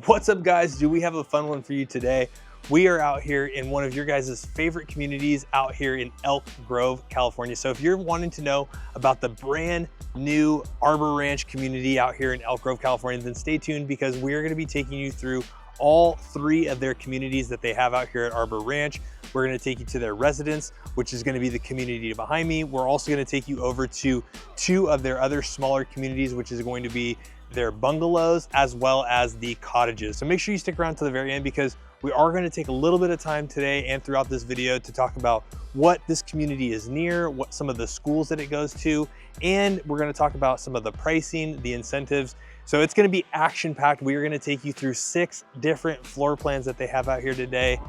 What's up, guys? Do we have a fun one for you today? We are out here in one of your guys' favorite communities out here in Elk Grove, California. So if you're wanting to know about the brand new Arbor Ranch community out here in Elk Grove, California, then stay tuned because we're going to be taking you through all three of their communities that they have out here at Arbor Ranch. We're going to take you to their residence, which is going to be the community behind me. We're also going to take you over to two of their other smaller communities, which is going to be their bungalows as well as the cottages. So make sure you stick around to the very end because we are going to take a little bit of time today and throughout this video to talk about what this community is near, what some of the schools that it goes to, and we're going to talk about some of the pricing, the incentives. So it's going to be action-packed. We are going to take you through 6 different floor plans that they have out here today.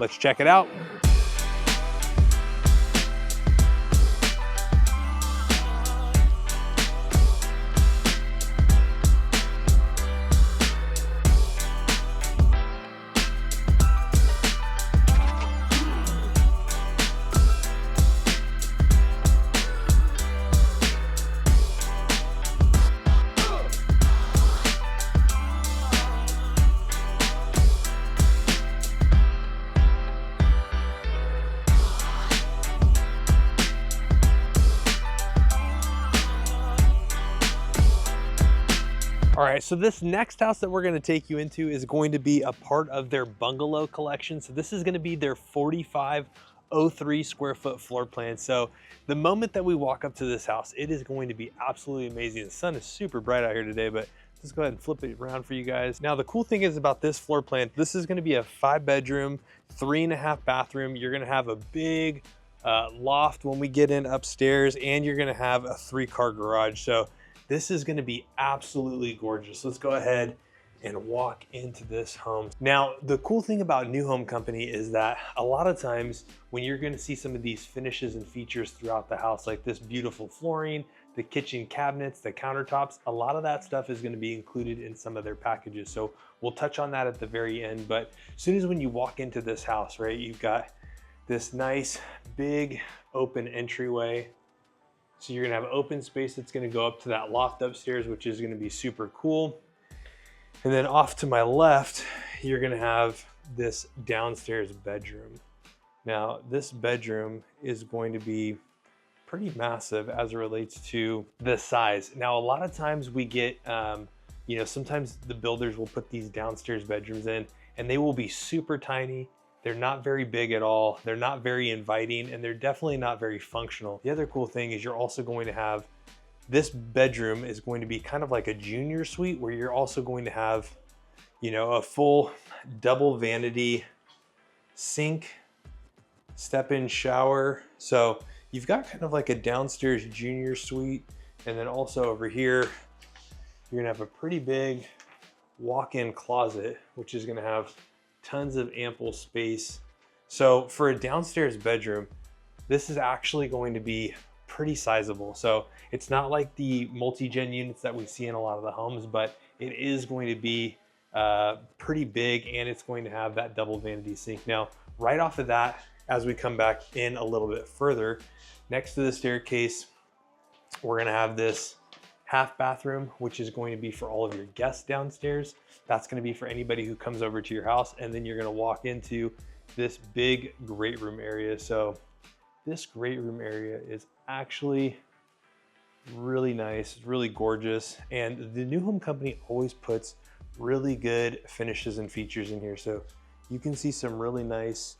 Let's check it out. All right, so this next house that we're gonna take you into is going to be a part of their bungalow collection. So this is gonna be their 4503 square foot floor plan. So the moment that we walk up to this house, it is going to be absolutely amazing. The sun is super bright out here today, but let's go ahead and flip it around for you guys. Now, the cool thing is about this floor plan, this is gonna be a 5-bedroom, 3.5 bathroom. You're gonna have a big loft when we get in upstairs, and you're gonna have a 3-car garage. So this is gonna be absolutely gorgeous. Let's go ahead and walk into this home. Now, the cool thing about New Home Company is that a lot of times when you're gonna see some of these finishes and features throughout the house, like this beautiful flooring, the kitchen cabinets, the countertops, a lot of that stuff is gonna be included in some of their packages. So we'll touch on that at the very end. But as soon as when you walk into this house, right, you've got this nice big open entryway. So you're gonna have open space that's gonna go up to that loft upstairs, which is gonna be super cool. And then off to my left, you're gonna have this downstairs bedroom. Now, this bedroom is going to be pretty massive as it relates to the size. Now, a lot of times we get, sometimes the builders will put these downstairs bedrooms in and they will be super tiny. They're not very big at all. They're not very inviting, and they're definitely not very functional. The other cool thing is you're also going to have, this bedroom is going to be kind of like a junior suite where you're also going to have, a full double vanity sink, step-in shower. So you've got kind of like a downstairs junior suite. And then also over here, you're gonna have a pretty big walk-in closet, which is gonna have tons of ample space. So for a downstairs bedroom, this is actually going to be pretty sizable. So it's not like the multi-gen units that we see in a lot of the homes, but it is going to be pretty big, and it's going to have that double vanity sink. Now, right off of that, as we come back in a little bit further, next to the staircase, we're gonna have this half bathroom, which is going to be for all of your guests downstairs. That's going to be for anybody who comes over to your house. And then you're going to walk into this big great room area. So this great room area is actually really nice, really gorgeous. And the New Home Company always puts really good finishes and features in here. So you can see some really nice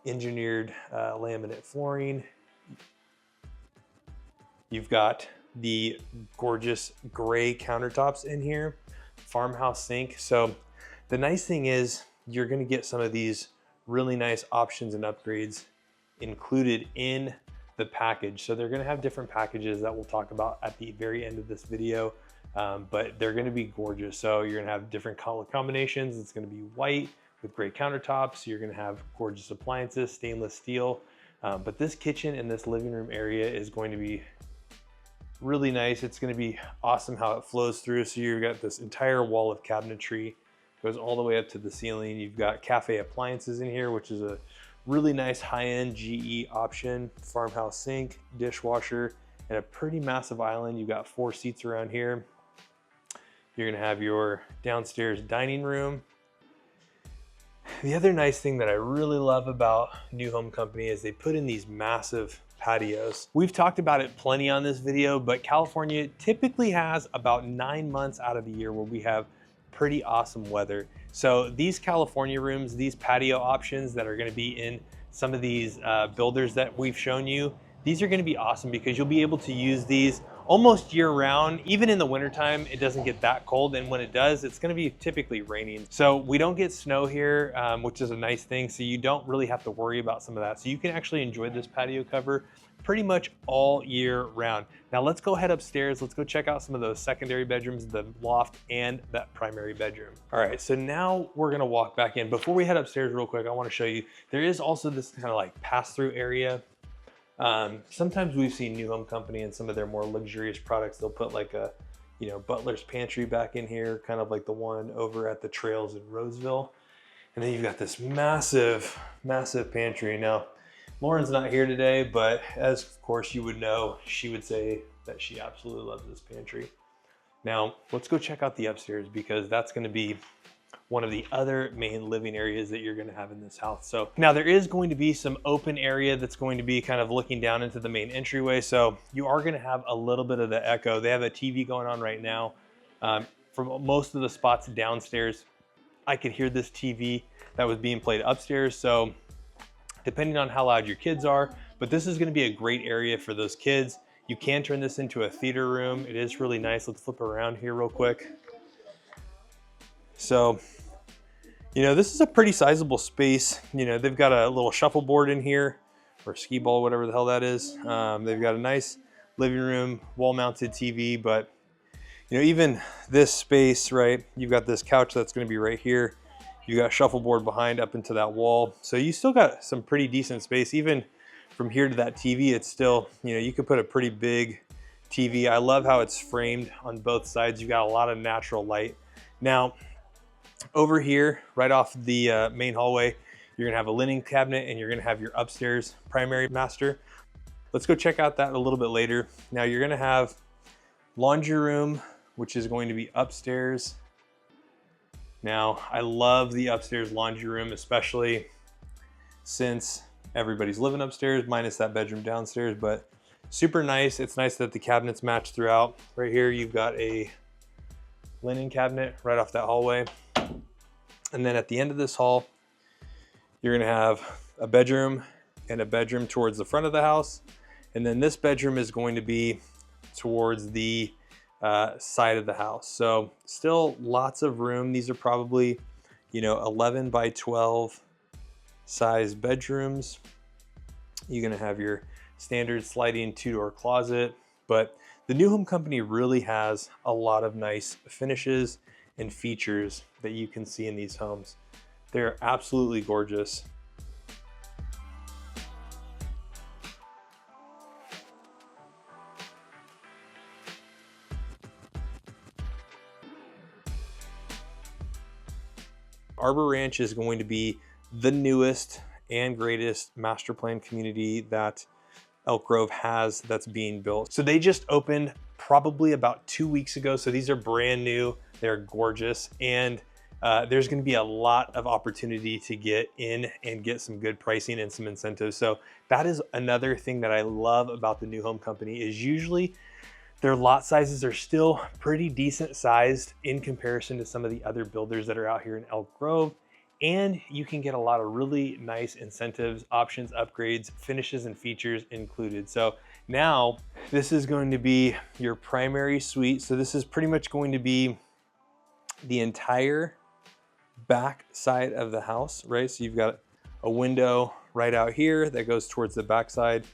engineered laminate flooring. You've got the gorgeous gray countertops in here, farmhouse sink. So the nice thing is you're gonna get some of these really nice options and upgrades included in the package. So they're gonna have different packages that we'll talk about at the very end of this video, but they're gonna be gorgeous. So you're gonna have different color combinations. It's gonna be white with gray countertops. You're gonna have gorgeous appliances, stainless steel. But this kitchen and this living room area is going to be really nice. It's going to be awesome how it flows through. So you've got this entire wall of cabinetry, goes all the way up to the ceiling. You've got cafe appliances in here, which is a really nice high-end GE option, farmhouse sink, dishwasher, and a pretty massive island. You've got 4 seats around here. You're gonna have your downstairs dining room. The other nice thing that I really love about New Home Company is they put in these massive patios. We've talked about it plenty on this video, but California typically has about 9 months out of the year where we have pretty awesome weather. So these California rooms, these patio options that are gonna be in some of these builders that we've shown you, these are gonna be awesome because you'll be able to use these almost year round. Even in the wintertime, it doesn't get that cold. And when it does, it's gonna be typically raining. So we don't get snow here, which is a nice thing. So you don't really have to worry about some of that. So you can actually enjoy this patio cover pretty much all year round. Now let's go head upstairs. Let's go check out some of those secondary bedrooms, the loft and that primary bedroom. All right, so now we're gonna walk back in. Before we head upstairs real quick, I wanna show you, there is also this kind of like pass-through area. Sometimes we've seen New Home Company and some of their more luxurious products, they'll put like a, you know, butler's pantry back in here, kind of like the one over at the trails in Roseville. And then you've got this massive, massive pantry. Now, Lauren's not here today, but as of course you would know, she would say that she absolutely loves this pantry. Now, let's go check out the upstairs because that's gonna be one of the other main living areas that you're gonna have in this house. So now there is going to be some open area that's going to be kind of looking down into the main entryway. So you are gonna have a little bit of the echo. They have a TV going on right now. From most of the spots downstairs, I could hear this TV that was being played upstairs. So depending on how loud your kids are, but this is gonna be a great area for those kids. You can turn this into a theater room. It is really nice. Let's flip around here real quick. So, you know, this is a pretty sizable space. You know, they've got a little shuffleboard in here, or skee ball, whatever the hell that is. They've got a nice living room, wall-mounted TV, but, you know, even this space, right? You've got this couch that's gonna be right here. You got shuffleboard behind up into that wall. So you still got some pretty decent space. Even from here to that TV, it's still, you know, you could put a pretty big TV. I love how it's framed on both sides. You've got a lot of natural light. Now, over here, right off the main hallway, you're gonna have a linen cabinet and you're gonna have your upstairs primary master. Let's go check out that a little bit later. Now you're gonna have laundry room, which is going to be upstairs. Now, I love the upstairs laundry room, especially since everybody's living upstairs, minus that bedroom downstairs, but super nice. It's nice that the cabinets match throughout. Right here, you've got a linen cabinet right off that hallway. And then at the end of this hall, you're gonna have a bedroom and a bedroom towards the front of the house. And then this bedroom is going to be towards the side of the house. So still lots of room. These are probably, you know, 11 by 12 size bedrooms. You're gonna have your standard sliding 2-door closet, but the New Home Company really has a lot of nice finishes and features that you can see in these homes. They're absolutely gorgeous. Arbor Ranch is going to be the newest and greatest master plan community that Elk Grove has that's being built. So they just opened probably about 2 weeks ago. So these are brand new, they're gorgeous. And there's gonna be a lot of opportunity to get in and get some good pricing and some incentives. So that is another thing that I love about the New Home Company is usually their lot sizes are still pretty decent sized in comparison to some of the other builders that are out here in Elk Grove. And you can get a lot of really nice incentives, options, upgrades, finishes, and features included. So now this is going to be your primary suite. So this is pretty much going to be the entire back side of the house, right? So you've got a window right out here that goes towards the back side.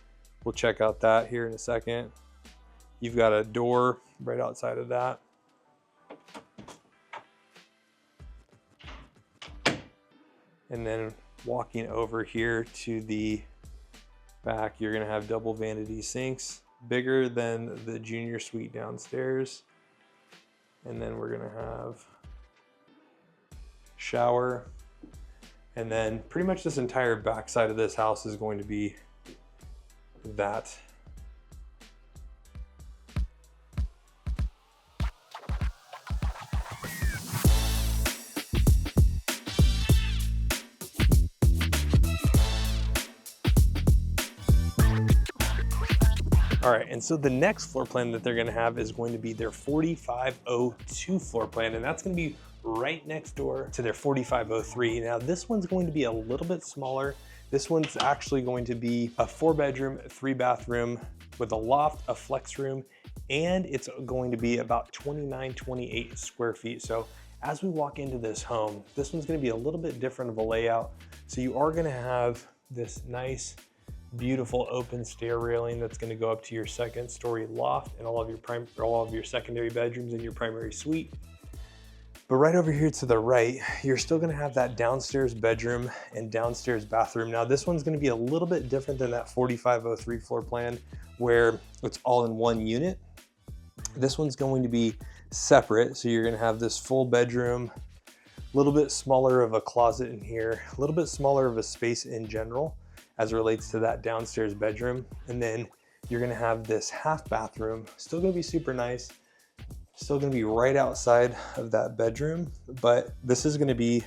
We'll check out that here in a second. You've got a door right outside of that. And then walking over here to the back, you're gonna have double vanity sinks, bigger than the junior suite downstairs. And then we're gonna have shower. And then pretty much this entire back side of this house is going to be that. All right, and so the next floor plan that they're gonna have is going to be their 4502 floor plan, and that's gonna be right next door to their 4503. Now this one's going to be a little bit smaller. This one's actually going to be a 4-bedroom, 3-bathroom with a loft, a flex room, and it's going to be about 28 square feet. So as we walk into this home, this one's gonna be a little bit different of a layout. So you are gonna have this nice, beautiful open stair railing that's going to go up to your 2nd-story loft and all of your secondary bedrooms and your primary suite. But right over here to the right, you're still going to have that downstairs bedroom and downstairs bathroom. Now this one's going to be a little bit different than that 4503 floor plan where it's all in one unit. This one's going to be separate, so you're going to have this full bedroom, a little bit smaller of a closet in here, a little bit smaller of a space in general as it relates to that downstairs bedroom. And then you're gonna have this half bathroom, still gonna be super nice, still gonna be right outside of that bedroom, but this is gonna be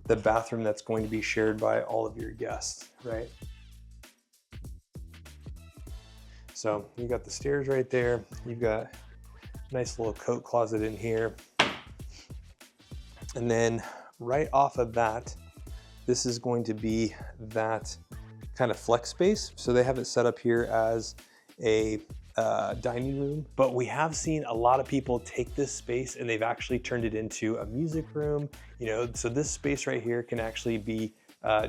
the bathroom that's going to be shared by all of your guests, right? So you got the stairs right there, you've got a nice little coat closet in here. And then right off of that, this is going to be that kind of flex space. So they have it set up here as a dining room, but we have seen a lot of people take this space and they've actually turned it into a music room, you know, so this space right here can actually be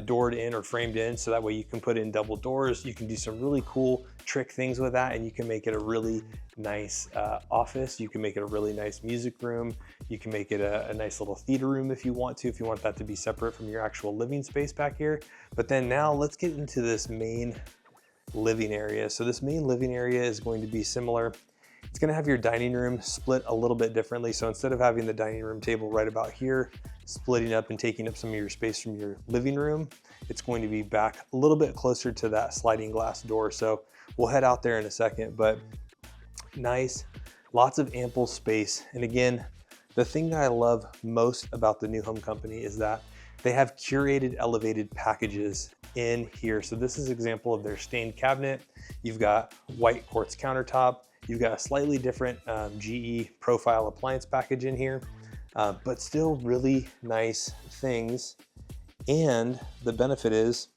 doored in or framed in, so that way you can put in double doors. You can do some really cool trick things with that, and you can make it a really nice office. You can make it a really nice music room. You can make it a nice little theater room if you want to, if you want that to be separate from your actual living space back here. But then now let's get into this main living area. So this main living area is going to be similar. It's going to have your dining room split a little bit differently. So instead of having the dining room table right about here, splitting up and taking up some of your space from your living room, it's going to be back a little bit closer to that sliding glass door. So we'll head out there in a second, but nice, lots of ample space. And again, the thing that I love most about the New Home Company is that they have curated elevated packages in here. So this is an example of their stained cabinet. You've got white quartz countertop. You've got a slightly different GE profile appliance package in here, but still really nice things. And the benefit is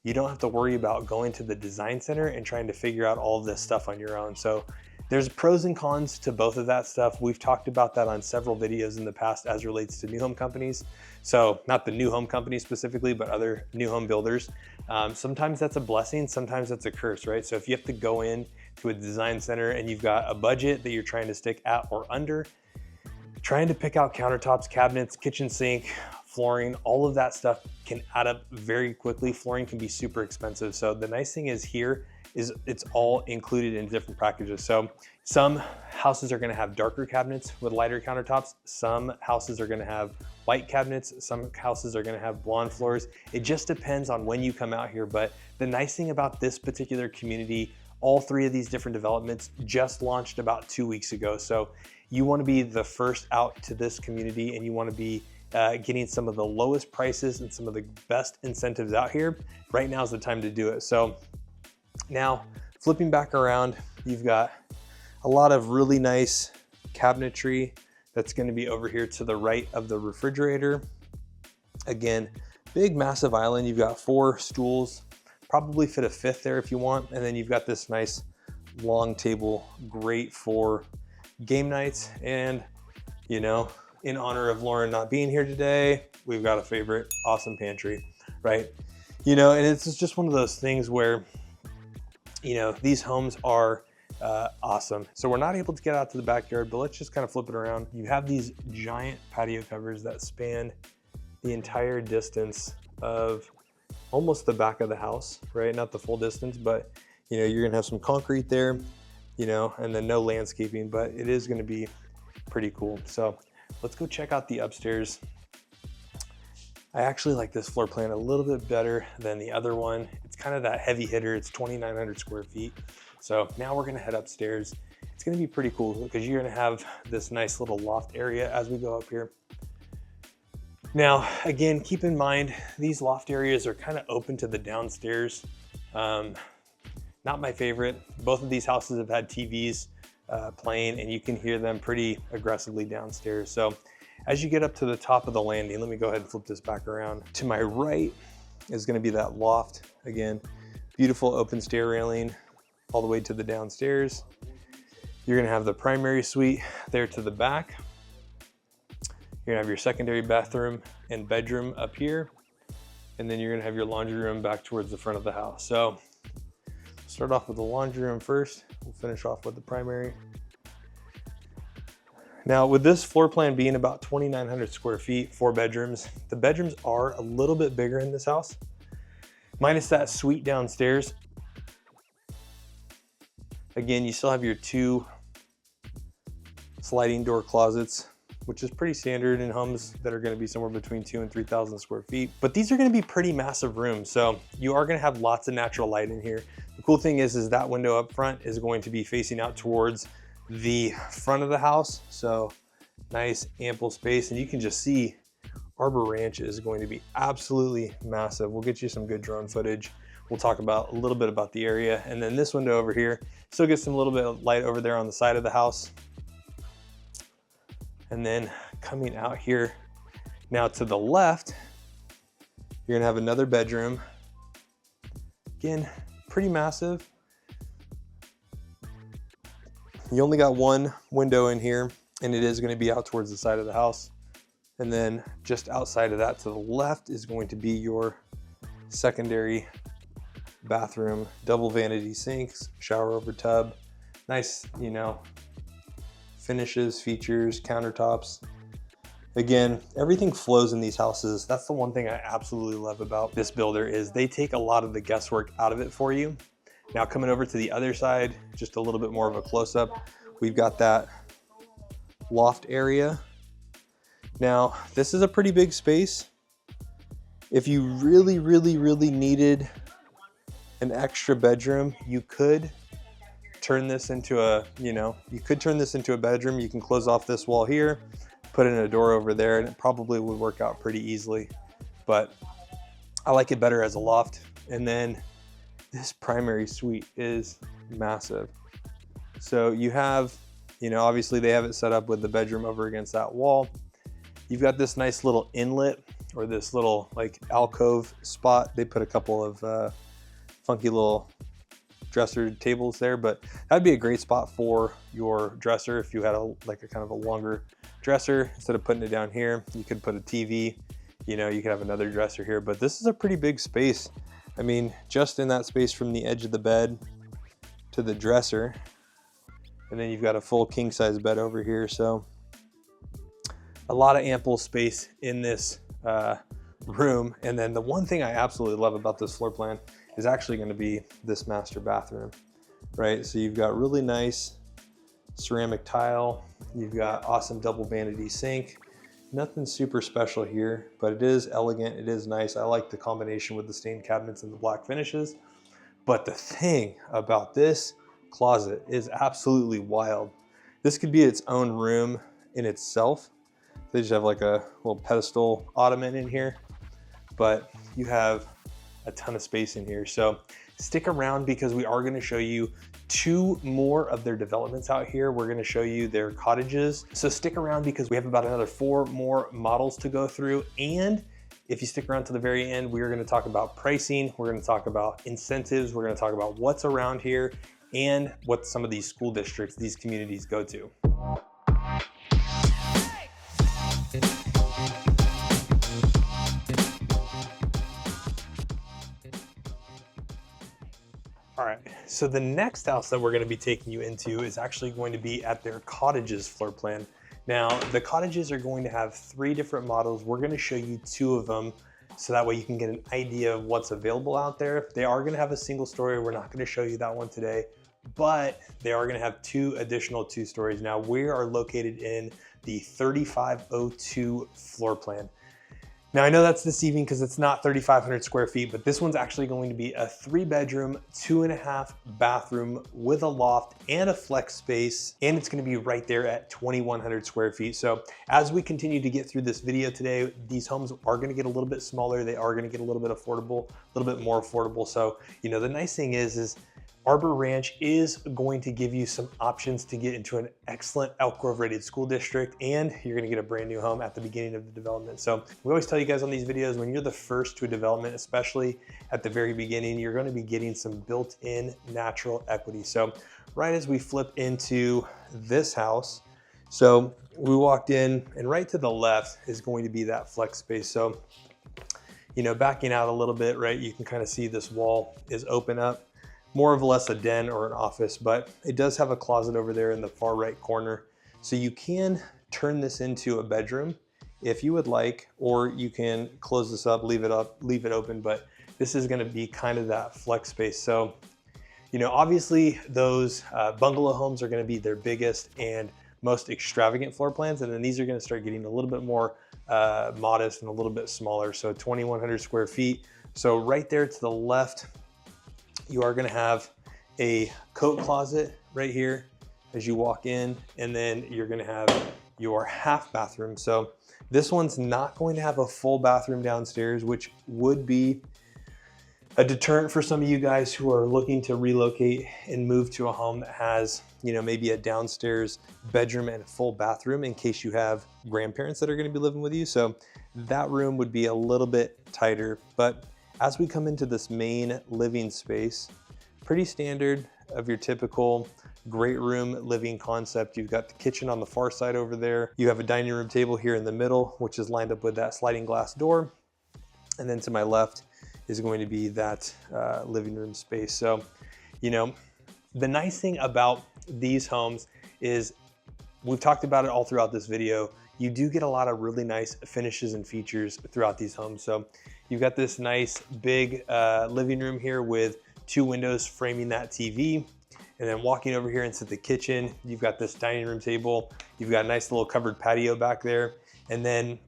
you don't have to worry about going to the design center and trying to figure out all of this stuff on your own. So there's pros and cons to both of that stuff. We've talked about that on several videos in the past as relates to new home companies. So not the New Home Company specifically, but other new home builders. Sometimes that's a blessing, sometimes that's a curse, right? So if you have to go in to a design center and you've got a budget that you're trying to stick at or under, trying to pick out countertops, cabinets, kitchen sink, flooring, all of that stuff can add up very quickly. Flooring can be super expensive. So the nice thing is here is it's all included in different packages. So some houses are gonna have darker cabinets with lighter countertops. Some houses are gonna have white cabinets. Some houses are gonna have blonde floors. It just depends on when you come out here. But the nice thing about this particular community, all three of these different developments just launched about 2 weeks ago. So you wanna be the first out to this community and you wanna be getting some of the lowest prices and some of the best incentives out here. Right now is the time to do it. So now flipping back around, you've got a lot of really nice cabinetry that's going to be over here to the right of the refrigerator. Again, big massive island. You've got 4 stools, probably fit a 5th there if you want. And then you've got this nice long table, great for game nights. And, you know, in honor of Lauren not being here today, we've got a favorite awesome pantry, right? You know, and it's just one of those things where, you know, these homes are awesome. So we're not able to get out to the backyard, but let's just kind of flip it around. You have these giant patio covers that span the entire distance of almost the back of the house, right? Not the full distance, but you know, you're gonna have some concrete there, you know, and then no landscaping, but it is gonna be pretty cool. So let's go check out the upstairs. I actually like this floor plan a little bit better than the other one. It's kind of that heavy hitter. It's 2,900 square feet. So now we're gonna head upstairs. It's gonna be pretty cool because you're gonna have this nice little loft area as we go up here. Now, again, keep in mind, these loft areas are kind of open to the downstairs. Not my favorite. Both of these houses have had TVs playing, and you can hear them pretty aggressively downstairs. So as you get up to the top of the landing, let me go ahead and flip this back around. To my right is gonna be that loft. Again, beautiful open stair railing all the way to the downstairs. You're gonna have the primary suite there to the back. You're gonna have your secondary bathroom and bedroom up here. And then you're gonna have your laundry room back towards the front of the house. So start off with the laundry room first. We'll finish off with the primary. Now with this floor plan being about 2,900 square feet, 4 bedrooms, the bedrooms are a little bit bigger in this house. Minus that suite downstairs. Again, you still have your 2 sliding door closets, which is pretty standard in homes that are gonna be somewhere between 2,000 and 3,000 square feet. But these are gonna be pretty massive rooms. So you are gonna have lots of natural light in here. The cool thing is that window up front is going to be facing out towards the front of the house. So nice ample space, and you can just see Arbor Ranch is going to be absolutely massive. We'll get you some good drone footage. We'll talk about a little bit about the area. And then this window over here, still gets some little bit of light over there on the side of the house. And then coming out here, now to the left, you're gonna have another bedroom. Again, pretty massive. You only got 1 window in here, and it is gonna be out towards the side of the house. And then just outside of that to the left is going to be your secondary bathroom, double vanity sinks, shower over tub. Nice, you know, finishes, features, countertops. Again, everything flows in these houses. That's the one thing I absolutely love about this builder is they take a lot of the guesswork out of it for you. Now coming over to the other side, just a little bit more of a close-up, we've got that loft area. Now, this is a pretty big space. If you really, really, really needed an extra bedroom, you could turn this into a, you could turn this into a bedroom. You can close off this wall here, put in a door over there, and it probably would work out pretty easily. But I like it better as a loft. And then this primary suite is massive. So you have, obviously they have it set up with the bedroom over against that wall. You've got this nice little inlet or this little like alcove spot. They put a couple of funky little dresser tables there, but that'd be a great spot for your dresser. If you had a kind of a longer dresser, instead of putting it down here, you could put a TV, you could have another dresser here, but this is a pretty big space. I mean, just in that space from the edge of the bed to the dresser, and then you've got a full king size bed over here. So a lot of ample space in this room. And then the one thing I absolutely love about this floor plan is actually going to be this master bathroom, right? So you've got really nice ceramic tile. You've got awesome double vanity sink. Nothing super special here, but it is elegant. It is nice. I like the combination with the stained cabinets and the black finishes. But the thing about this closet is absolutely wild. This could be its own room in itself. They just have like a little pedestal ottoman in here, but you have a ton of space in here. So stick around because we are going to show you 2 more of their developments out here. We're going to show you their cottages. So stick around because we have about another 4 more models to go through. And if you stick around to the very end, we are going to talk about pricing. We're going to talk about incentives. We're going to talk about what's around here and what some of these school districts, these communities go to. All right, so the next house that we're going to be taking you into is actually going to be at their cottages floor plan. Now, the cottages are going to have 3 different models. We're going to show you 2 of them so that way you can get an idea of what's available out there. They are going to have a single story. We're not going to show you that one today, but they are going to have 2 additional 2 stories. Now, we are located in the 3502 floor plan. Now I know that's deceiving because it's not 3,500 square feet, but this one's actually going to be a 3-bedroom, 2.5 bathroom with a loft and a flex space. And it's going to be right there at 2,100 square feet. So as we continue to get through this video today, these homes are going to get a little bit smaller. They are going to get a little bit affordable, a little bit more affordable. So, the nice thing is Arbor Ranch is going to give you some options to get into an excellent Elk Grove rated school district, and you're gonna get a brand new home at the beginning of the development. So we always tell you guys on these videos, when you're the first to a development, especially at the very beginning, you're gonna be getting some built-in natural equity. So right as we flip into this house, so we walked in, and right to the left is going to be that flex space. So, you know, backing out a little bit, right, you can kind of see this wall is open up. More or less a den or an office, but it does have a closet over there in the far right corner. So you can turn this into a bedroom if you would like, or you can close this up, leave it open, but this is gonna be kind of that flex space. So, you know, obviously those bungalow homes are gonna be their biggest and most extravagant floor plans, and then these are gonna start getting a little bit more modest and a little bit smaller. So 2,100 square feet. So right there to the left, you are gonna have a coat closet right here as you walk in, and then you're gonna have your half bathroom. So this one's not going to have a full bathroom downstairs, which would be a deterrent for some of you guys who are looking to relocate and move to a home that has, you know, maybe a downstairs bedroom and a full bathroom in case you have grandparents that are gonna be living with you. So that room would be a little bit tighter, but as we come into this main living space, pretty standard of your typical great room living concept. You've got the kitchen on the far side over there. You have a dining room table here in the middle, which is lined up with that sliding glass door. And then to my left is going to be that living room space. So, you know, the nice thing about these homes is, we've talked about it all throughout this video, you do get a lot of really nice finishes and features throughout these homes. So you've got this nice big living room here with 2 windows framing that TV. And then walking over here into the kitchen, you've got this dining room table. You've got a nice little covered patio back there. And then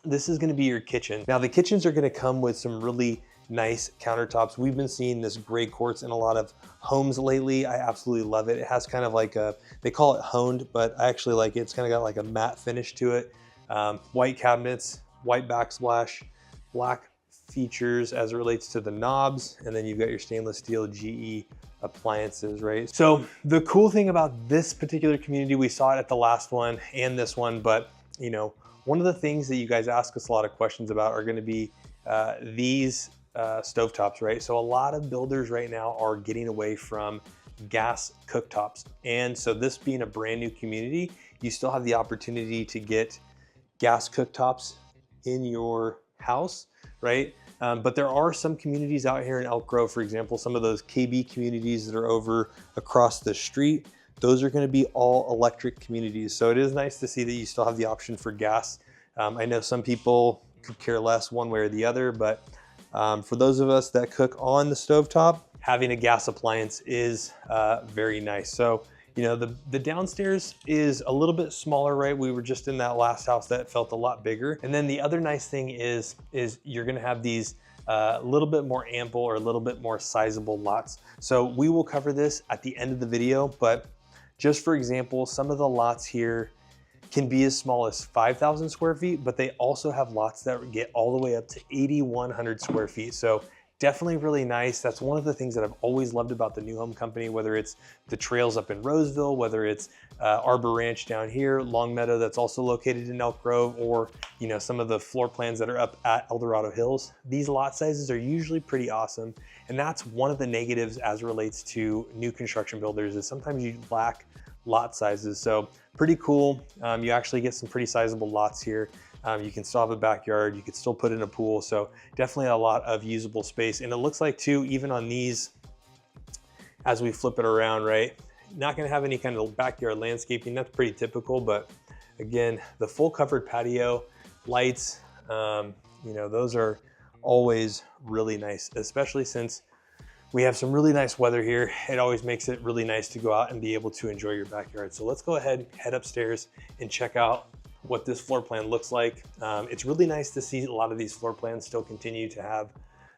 this is gonna be your kitchen. Now the kitchens are gonna come with some really nice countertops. We've been seeing this gray quartz in a lot of homes lately. I absolutely love it. It has kind of like a, they call it honed, but I actually like it. It's kind of got like a matte finish to it. White cabinets, white backsplash, black features as it relates to the knobs, and then you've got your stainless steel GE appliances, right? So the cool thing about this particular community, we saw it at the last one and this one, but you know, one of the things that you guys ask us a lot of questions about are gonna be these stovetops, right? So a lot of builders right now are getting away from gas cooktops. And so this being a brand new community, you still have the opportunity to get gas cooktops in your house, right? But there are some communities out here in Elk Grove, for example, some of those KB communities that are over across the street, those are gonna be all electric communities. So it is nice to see that you still have the option for gas. I know some people could care less one way or the other, but for those of us that cook on the stovetop, having a gas appliance is very nice. So, you know, the downstairs is a little bit smaller, right? We were just in that last house that felt a lot bigger. And then the other nice thing is you're gonna have these a little bit more ample or a little bit more sizable lots. So we will cover this at the end of the video, but just for example, some of the lots here can be as small as 5,000 square feet, but they also have lots that get all the way up to 8,100 square feet. So definitely really nice. That's one of the things that I've always loved about the new home company, whether it's the trails up in Roseville, whether it's Arbor Ranch down here, Long Meadow that's also located in Elk Grove, or you know, some of the floor plans that are up at El Dorado Hills. These lot sizes are usually pretty awesome. And that's one of the negatives as it relates to new construction builders, is sometimes you lack lot sizes. So pretty cool. You actually get some pretty sizable lots here. You can still have a backyard, you could still put in a pool. So definitely a lot of usable space. And it looks like too, even on these, as we flip it around, right? Not gonna have any kind of backyard landscaping. That's pretty typical, but again, the full covered patio, lights, you know, those are always really nice, especially since we have some really nice weather here. It always makes it really nice to go out and be able to enjoy your backyard. So let's go ahead, head upstairs and check out what this floor plan looks like. It's really nice to see a lot of these floor plans still continue to have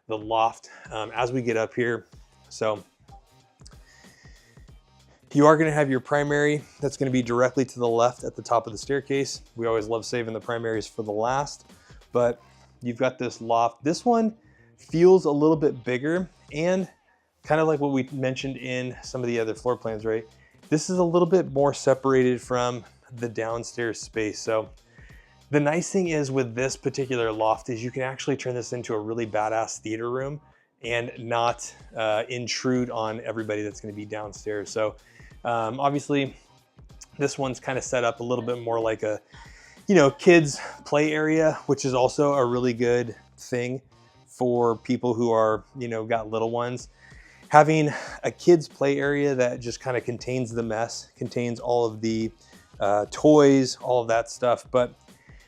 the loft as we get up here. So you are gonna have your primary that's gonna be directly to the left at the top of the staircase. We always love saving the primaries for the last, but you've got this loft. This one feels a little bit bigger, and kind of like what we mentioned in some of the other floor plans, right? This is a little bit more separated from the downstairs space. So the nice thing is with this particular loft is you can actually turn this into a really badass theater room and not intrude on everybody that's going to be downstairs. So obviously this one's kind of set up a little bit more like a, you know, kids play area, which is also a really good thing for people who are, you know, got little ones. Having a kids play area that just kind of contains the mess, contains all of the toys, all of that stuff. But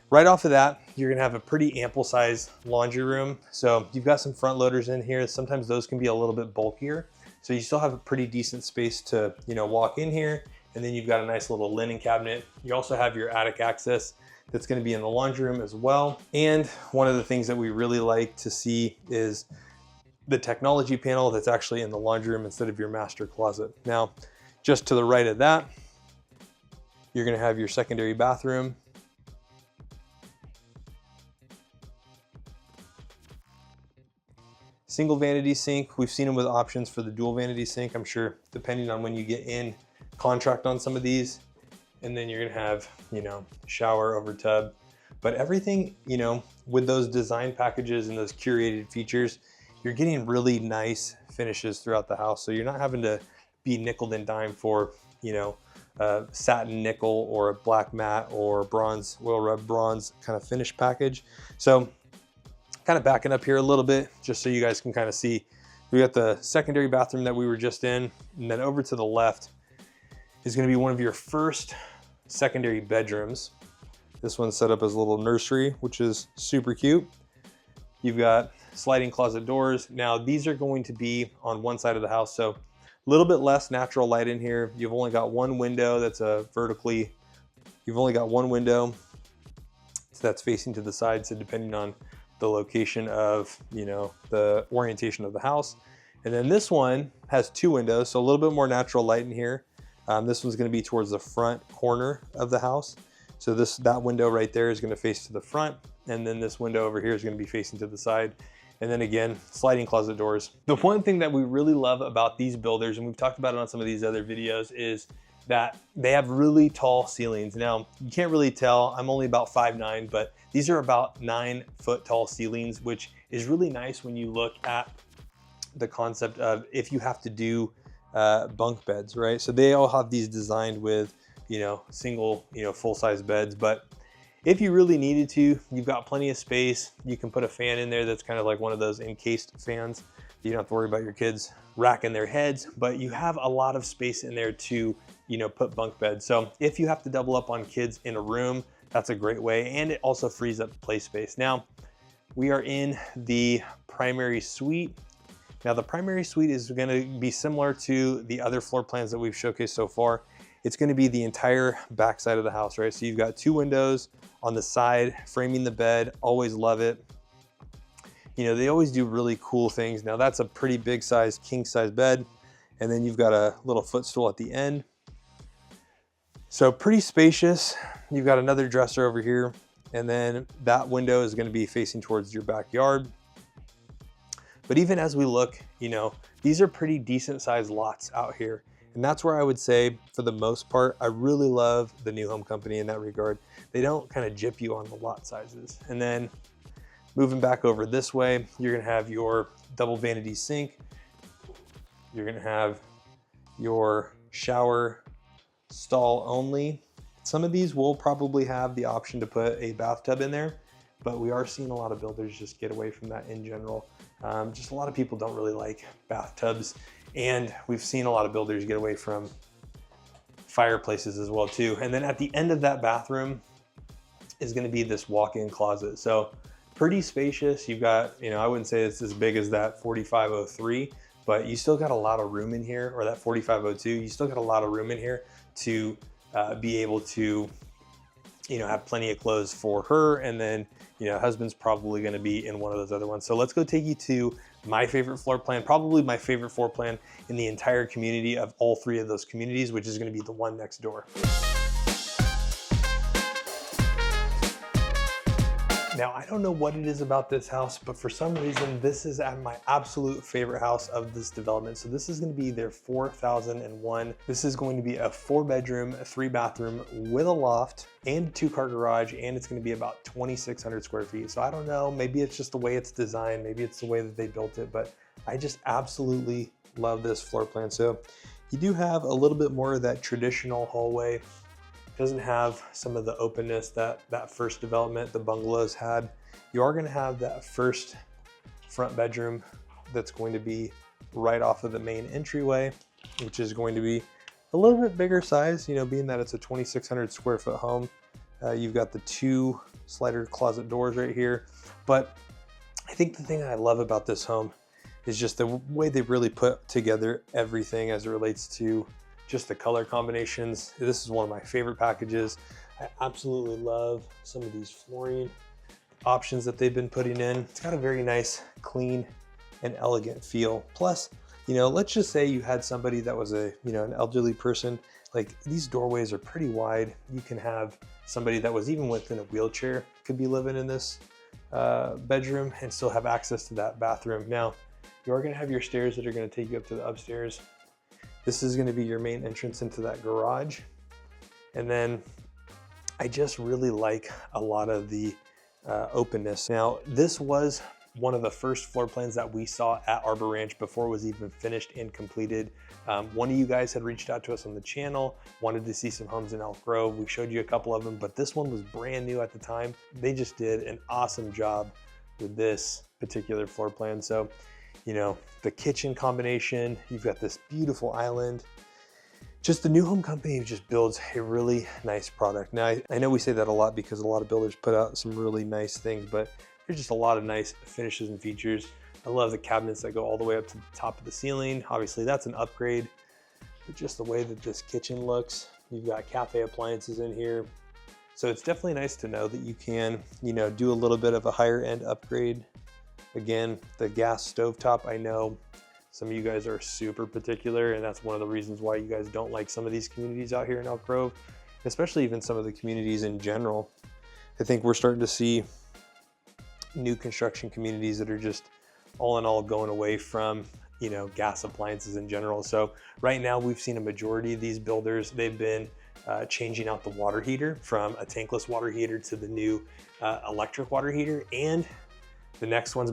right off of that, you're gonna have a pretty ample size laundry room. So you've got some front loaders in here. Sometimes those can be a little bit bulkier. So you still have a pretty decent space to, you know, walk in here. And then you've got a nice little linen cabinet. You also have your attic access that's gonna be in the laundry room as well. And one of the things that we really like to see is the technology panel that's actually in the laundry room instead of your master closet. Now, just to the right of that, you're gonna have your secondary bathroom. Single vanity sink. We've seen them with options for the dual vanity sink. I'm sure depending on when you get in contract on some of these. And then you're gonna have, you know, shower over tub. But everything, you know, with those design packages and those curated features, you're getting really nice finishes throughout the house. So you're not having to be nickel and dime for, you know, a satin nickel or a black matte or bronze, oil rub bronze kind of finish package. So kind of backing up here a little bit, just so you guys can kind of see, we got the secondary bathroom that we were just in, and then over to the left is gonna be one of your first secondary bedrooms. This one's set up as a little nursery, which is super cute. You've got sliding closet doors. Now these are going to be on one side of the house, so a little bit less natural light in here. You've only got one window that's you've only got one window that's facing to the side. So depending on the location of, you know, the orientation of the house. And then this one has two windows, so a little bit more natural light in here. This one's gonna be towards the front corner of the house. So that window right there is gonna face to the front. And then this window over here is gonna be facing to the side. And then again, sliding closet doors. The one thing that we really love about these builders, and we've talked about it on some of these other videos, is that they have really tall ceilings. Now, you can't really tell, I'm only about 5'9", but these are about 9-foot tall ceilings, which is really nice when you look at the concept of if you have to do bunk beds, right? So they all have these designed with, you know, single, you know, full-size beds, but if you really needed to, you've got plenty of space. You can put a fan in there that's kind of like one of those encased fans. You don't have to worry about your kids racking their heads, but you have a lot of space in there to, you know, put bunk beds. So if you have to double up on kids in a room, that's a great way. And it also frees up play space. Now, we are in the primary suite. Now, the primary suite is gonna be similar to the other floor plans that we've showcased so far. It's gonna be the entire back side of the house, right? So you've got two windows on the side, framing the bed, always love it. You know, they always do really cool things. Now that's a pretty big size, king size bed. And then you've got a little footstool at the end. So pretty spacious. You've got another dresser over here. And then that window is gonna be facing towards your backyard. But even as we look, you know, these are pretty decent sized lots out here. And that's where I would say, for the most part, I really love the New Home Company in that regard. They don't kind of gyp you on the lot sizes. And then moving back over this way, you're gonna have your double vanity sink. You're gonna have your shower stall only. Some of these will probably have the option to put a bathtub in there, but we are seeing a lot of builders just get away from that in general. Just a lot of people don't really like bathtubs. And we've seen a lot of builders get away from fireplaces as well too. And then at the end of that bathroom is gonna be this walk-in closet. So pretty spacious. You've got, you know, I wouldn't say it's as big as that 4503, but you still got a lot of room in here, or that 4502, you still got a lot of room in here to be able to, you know, have plenty of clothes for her. And then, you know, husband's probably gonna be in one of those other ones. So let's go take you to my favorite floor plan, probably my favorite floor plan in the entire community of all three of those communities, which is gonna be the one next door. Now, I don't know what it is about this house, but for some reason, this is my absolute favorite house of this development. So this is gonna be their 4001. This is going to be a 4-bedroom, 3-bathroom with a loft and a 2-car garage, and it's gonna be about 2,600 square feet. So I don't know, maybe it's just the way it's designed, maybe it's the way that they built it, but I just absolutely love this floor plan. So you do have a little bit more of that traditional hallway. Doesn't have some of the openness that first development, the bungalows, had. You are going to have that first front bedroom that's going to be right off of the main entryway, which is going to be a little bit bigger size, you know, being that it's a 2,600 square foot home. You've got the 2 slider closet doors right here. But I think the thing I love about this home is just the way they really put together everything as it relates to just the color combinations. This is one of my favorite packages. I absolutely love some of these flooring options that they've been putting in. It's got a very nice, clean, and elegant feel. Plus, you know, let's just say you had somebody that was an elderly person. Like, these doorways are pretty wide. You can have somebody that was even within a wheelchair could be living in this bedroom and still have access to that bathroom. Now, you are gonna have your stairs that are gonna take you up to the upstairs. This is going to be your main entrance into that garage. And then I just really like a lot of the openness. Now, this was one of the first floor plans that we saw at Arbor Ranch before it was even finished and completed. One of you guys had reached out to us on the channel, wanted to see some homes in Elk Grove. We showed you a couple of them, but this one was brand new at the time. They just did an awesome job with this particular floor plan. So, you know, the kitchen combination, you've got this beautiful island. Just the New Home Company just builds a really nice product. Now, I know we say that a lot because a lot of builders put out some really nice things, but there's just a lot of nice finishes and features. I love the cabinets that go all the way up to the top of the ceiling. Obviously, that's an upgrade, but just the way that this kitchen looks, you've got cafe appliances in here. So it's definitely nice to know that you can, you know, do a little bit of a higher end upgrade. Again, the gas stovetop, I know some of you guys are super particular, and that's one of the reasons why you guys don't like some of these communities out here in Elk Grove, especially even some of the communities in general. I think we're starting to see new construction communities that are just all in all going away from, you know, gas appliances in general. So right now we've seen a majority of these builders, they've been changing out the water heater from a tankless water heater to the new electric water heater. And the next one's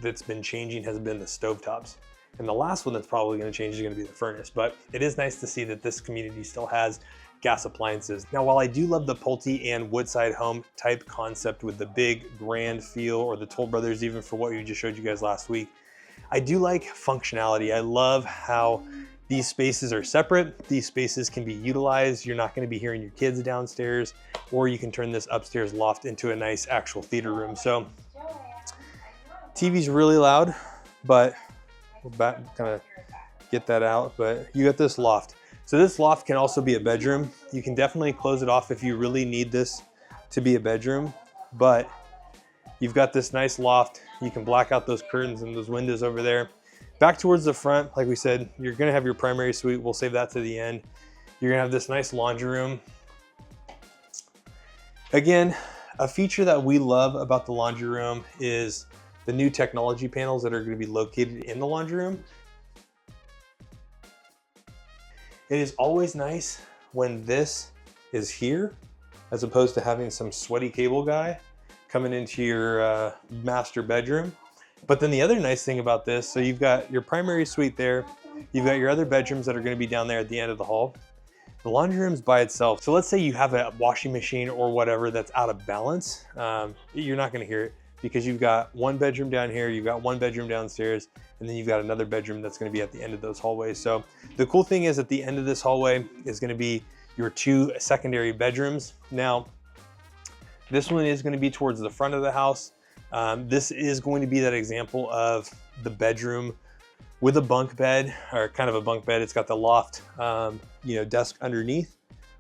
that's been changing has been the stovetops. And the last one that's probably gonna change is gonna be the furnace. But it is nice to see that this community still has gas appliances. Now, while I do love the Pulte and Woodside home type concept with the big grand feel, or the Toll Brothers even for what we just showed you guys last week, I do like functionality. I love how these spaces are separate. These spaces can be utilized. You're not gonna be hearing your kids downstairs, or you can turn this upstairs loft into a nice actual theater room. So TV's really loud, but we'll kind of get that out. But you got this loft. So this loft can also be a bedroom. You can definitely close it off if you really need this to be a bedroom, but you've got this nice loft. You can black out those curtains and those windows over there. Back towards the front, like we said, you're gonna have your primary suite. We'll save that to the end. You're gonna have this nice laundry room. Again, a feature that we love about the laundry room is the new technology panels that are going to be located in the laundry room. It is always nice when this is here, as opposed to having some sweaty cable guy coming into your master bedroom. But then the other nice thing about this, so you've got your primary suite there, you've got your other bedrooms that are going to be down there at the end of the hall. The laundry room's by itself. So let's say you have a washing machine or whatever that's out of balance. You're not going to hear it, because you've got one bedroom down here, you've got one bedroom downstairs, and then you've got another bedroom that's gonna be at the end of those hallways. So the cool thing is at the end of this hallway is gonna be your 2 secondary bedrooms. Now, this one is gonna be towards the front of the house. This is going to be that example of the bedroom with a bunk bed, or kind of a bunk bed. It's got the loft, desk underneath,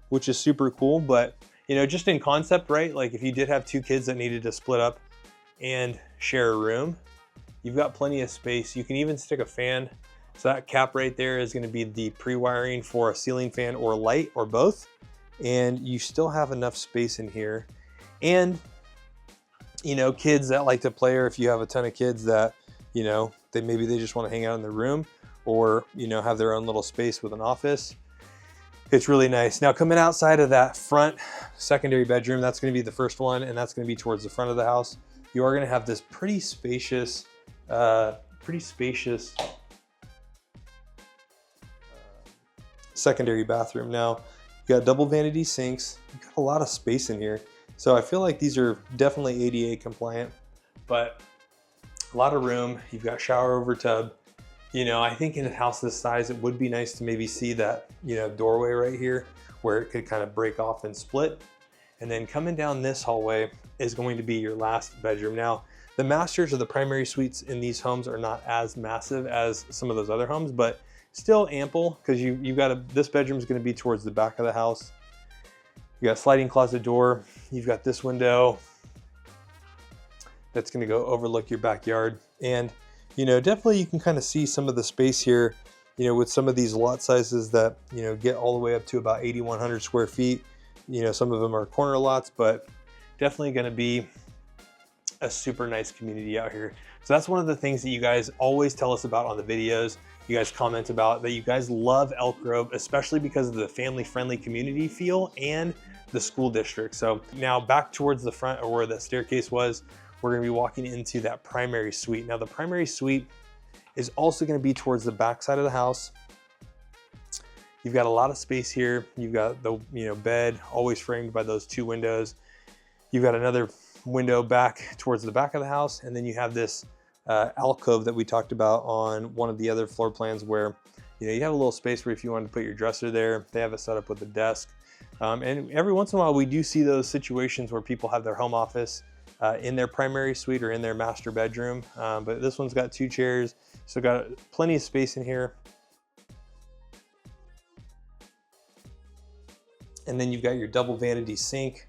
which is super cool. But, you know, just in concept, right? Like if you did have 2 kids that needed to split up and share a room, you've got plenty of space. You can even stick a fan. So that cap right there is going to be the pre-wiring for a ceiling fan or light, or both. And you still have enough space in here. And you know, kids that like to play, or if you have a ton of kids that, you know, maybe they just want to hang out in their room, or, you know, have their own little space with an office. It's really nice. Now coming outside of that front secondary bedroom, that's going to be the first one, and that's going to be towards the front of the house. You are going to have this pretty spacious secondary bathroom. Now you got double vanity sinks. You got a lot of space in here. So I feel like these are definitely ADA compliant, but a lot of room. You've got shower over tub. You know, I think in a house this size, it would be nice to maybe see that, you know, doorway right here where it could kind of break off and split. And then coming down this hallway is going to be your last bedroom. Now, the masters or the primary suites in these homes are not as massive as some of those other homes, but still ample, because you've got this bedroom is going to be towards the back of the house. You got a sliding closet door. You've got this window that's going to go overlook your backyard. And, you know, definitely you can kind of see some of the space here, you know, with some of these lot sizes that, you know, get all the way up to about 8,100 square feet. You know, some of them are corner lots, but definitely going to be a super nice community out here. So that's one of the things that you guys always tell us about on the videos. You guys comment about that you guys love Elk Grove, especially because of the family-friendly community feel and the school district. So now back towards the front, or where the staircase was, we're going to be walking into that primary suite. Now the primary suite is also going to be towards the back side of the house. You've got a lot of space here. You've got the, you know, bed always framed by those two windows. You've got another window back towards the back of the house, and then you have this alcove that we talked about on one of the other floor plans, where, you know, you have a little space where if you wanted to put your dresser there, they have it set up with a desk. And every once in a while we do see those situations where people have their home office in their primary suite or in their master bedroom. But this one's got two chairs, so got plenty of space in here. And then you've got your double vanity sink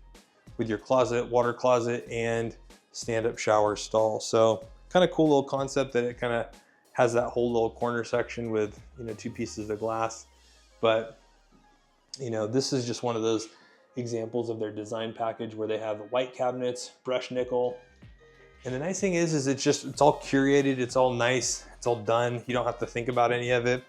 with your closet, water closet, and stand-up shower stall. So kind of cool little concept that it kind of has that whole little corner section with, you know, two pieces of glass. But, you know, this is just one of those examples of their design package where they have white cabinets, brushed nickel. And the nice thing is it's all curated, it's all nice, it's all done. You don't have to think about any of it.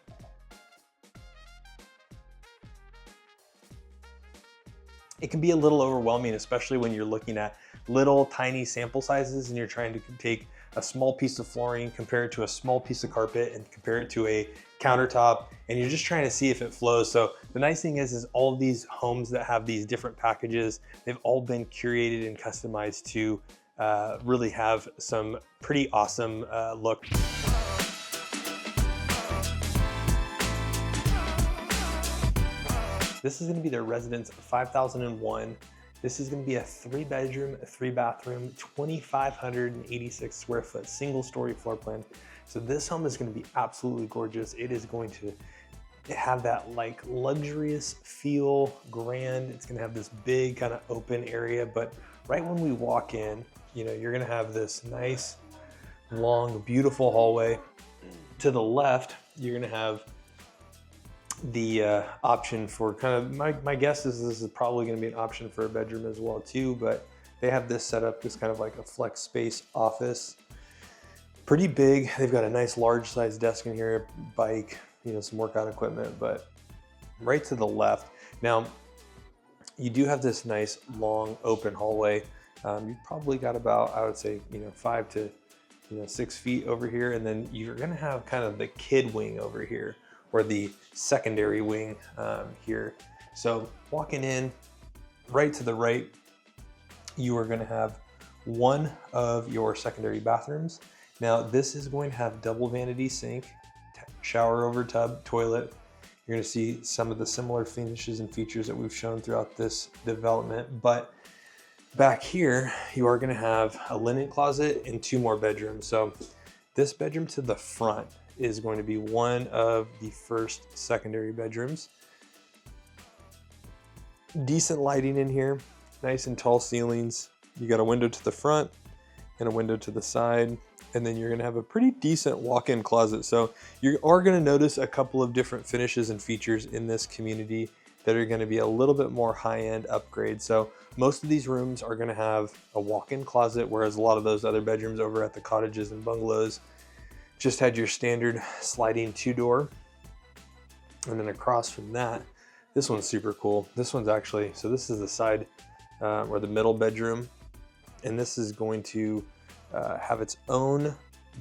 It can be a little overwhelming, especially when you're looking at little tiny sample sizes and you're trying to take a small piece of flooring, compare it to a small piece of carpet, and compare it to a countertop, and you're just trying to see if it flows. So the nice thing is all of these homes that have these different packages, they've all been curated and customized to really have some pretty awesome look. This is going to be their residence 5001. This is going to be a 3-bedroom, 3-bathroom, 2,586 square foot single story floor plan. So this home is going to be absolutely gorgeous. It is going to have that like luxurious feel, grand. It's going to have this big kind of open area, but right when we walk in, you know, you're going to have this nice, long, beautiful hallway. To the left, you're going to have the option for kind of, my guess is this is probably going to be an option for a bedroom as well too, but they have this set up as kind of like a flex space office. Pretty big. They've got a nice large size desk in here, bike, you know, some workout equipment. But right to the left, now you do have this nice long open hallway. You've probably got about, I would say, you know, 5 to 6 feet over here, and then you're going to have kind of the kid wing over here, or the secondary wing here. So walking in, right to the right, you are going to have one of your secondary bathrooms. Now this is going to have double vanity sink, shower over tub, toilet. You're going to see some of the similar finishes and features that we've shown throughout this development, but back here you are going to have a linen closet and 2 more bedrooms. So this bedroom to the front is going to be one of the first secondary bedrooms. Decent lighting in here, nice and tall ceilings. You got a window to the front and a window to the side, and then you're going to have a pretty decent walk-in closet. So you are going to notice a couple of different finishes and features in this community. that are gonna be a little bit more high-end upgrade. So most of these rooms are gonna have a walk-in closet, whereas a lot of those other bedrooms over at the cottages and bungalows just had your standard sliding 2-door. And then across from that, this one's super cool. This one's actually, so this is the side or the middle bedroom. And this is going to have its own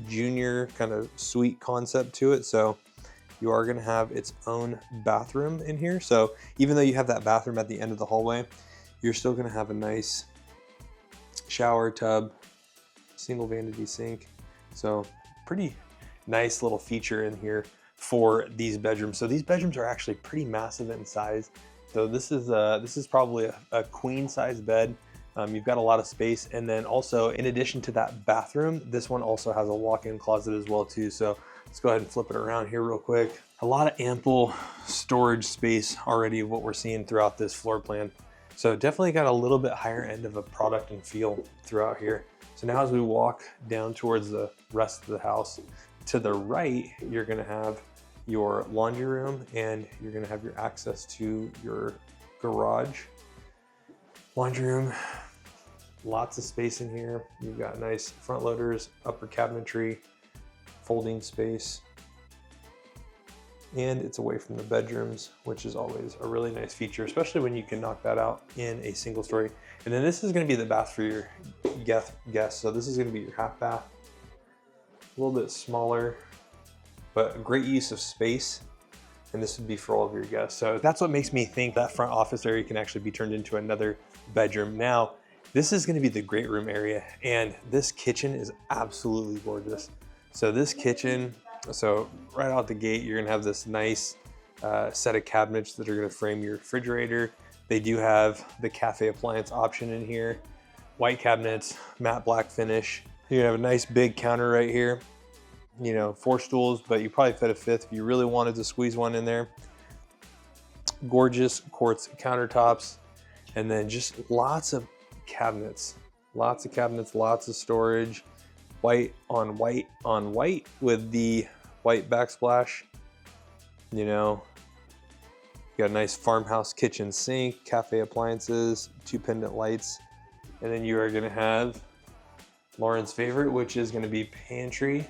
junior kind of suite concept to it. So you are gonna have its own bathroom in here. So even though you have that bathroom at the end of the hallway, you're still gonna have a nice shower, tub, single vanity sink. So pretty nice little feature in here for these bedrooms. So these bedrooms are actually pretty massive in size. So this is probably a queen size bed. You've got a lot of space. And then also in addition to that bathroom, this one also has a walk-in closet as well too. So let's go ahead and flip it around here real quick. A lot of ample storage space already of what we're seeing throughout this floor plan. So definitely got a little bit higher end of a product and feel throughout here. So now as we walk down towards the rest of the house, to the right, you're gonna have your laundry room and you're gonna have your access to your garage. Laundry room, lots of space in here. You've got nice front loaders, upper cabinetry, folding space, and it's away from the bedrooms, which is always a really nice feature, especially when you can knock that out in a single story. And then this is gonna be the bath for your guests. So this is gonna be your half bath, a little bit smaller, but a great use of space. And this would be for all of your guests. So that's what makes me think that front office area can actually be turned into another bedroom. Now, this is gonna be the great room area, and this kitchen is absolutely gorgeous. So this kitchen, so right out the gate, you're gonna have this nice set of cabinets that are gonna frame your refrigerator. They do have the cafe appliance option in here, white cabinets, matte black finish. You're gonna have a nice big counter right here. You know, 4 stools, but you probably fit a 5th if you really wanted to squeeze one in there. Gorgeous quartz countertops, and then just lots of cabinets, lots of storage. White on white on white with the white backsplash. You know, you got a nice farmhouse kitchen sink, cafe appliances, 2 pendant lights, and then you are gonna have Lauren's favorite, which is gonna be pantry.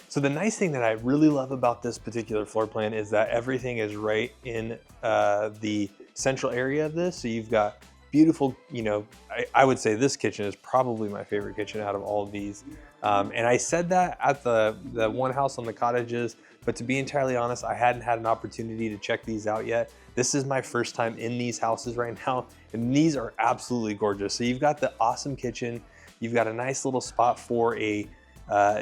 So the nice thing that I really love about this particular floor plan is that everything is right in the central area of this. So you've got beautiful, you know, I would say this kitchen is probably my favorite kitchen out of all of these. And I said that at the one house on the cottages, but to be entirely honest, I hadn't had an opportunity to check these out yet. This is my first time in these houses right now, and these are absolutely gorgeous. So you've got the awesome kitchen. You've got a nice little spot for a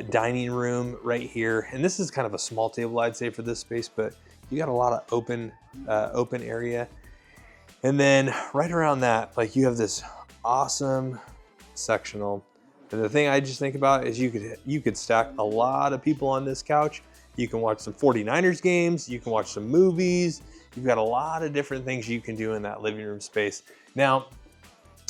dining room right here, and this is kind of a small table, I'd say, for this space, but you got a lot of open area. And then right around that, like, you have this awesome sectional. And the thing I just think about is you could stack a lot of people on this couch. You can watch some 49ers games, you can watch some movies. You've got a lot of different things you can do in that living room space. Now,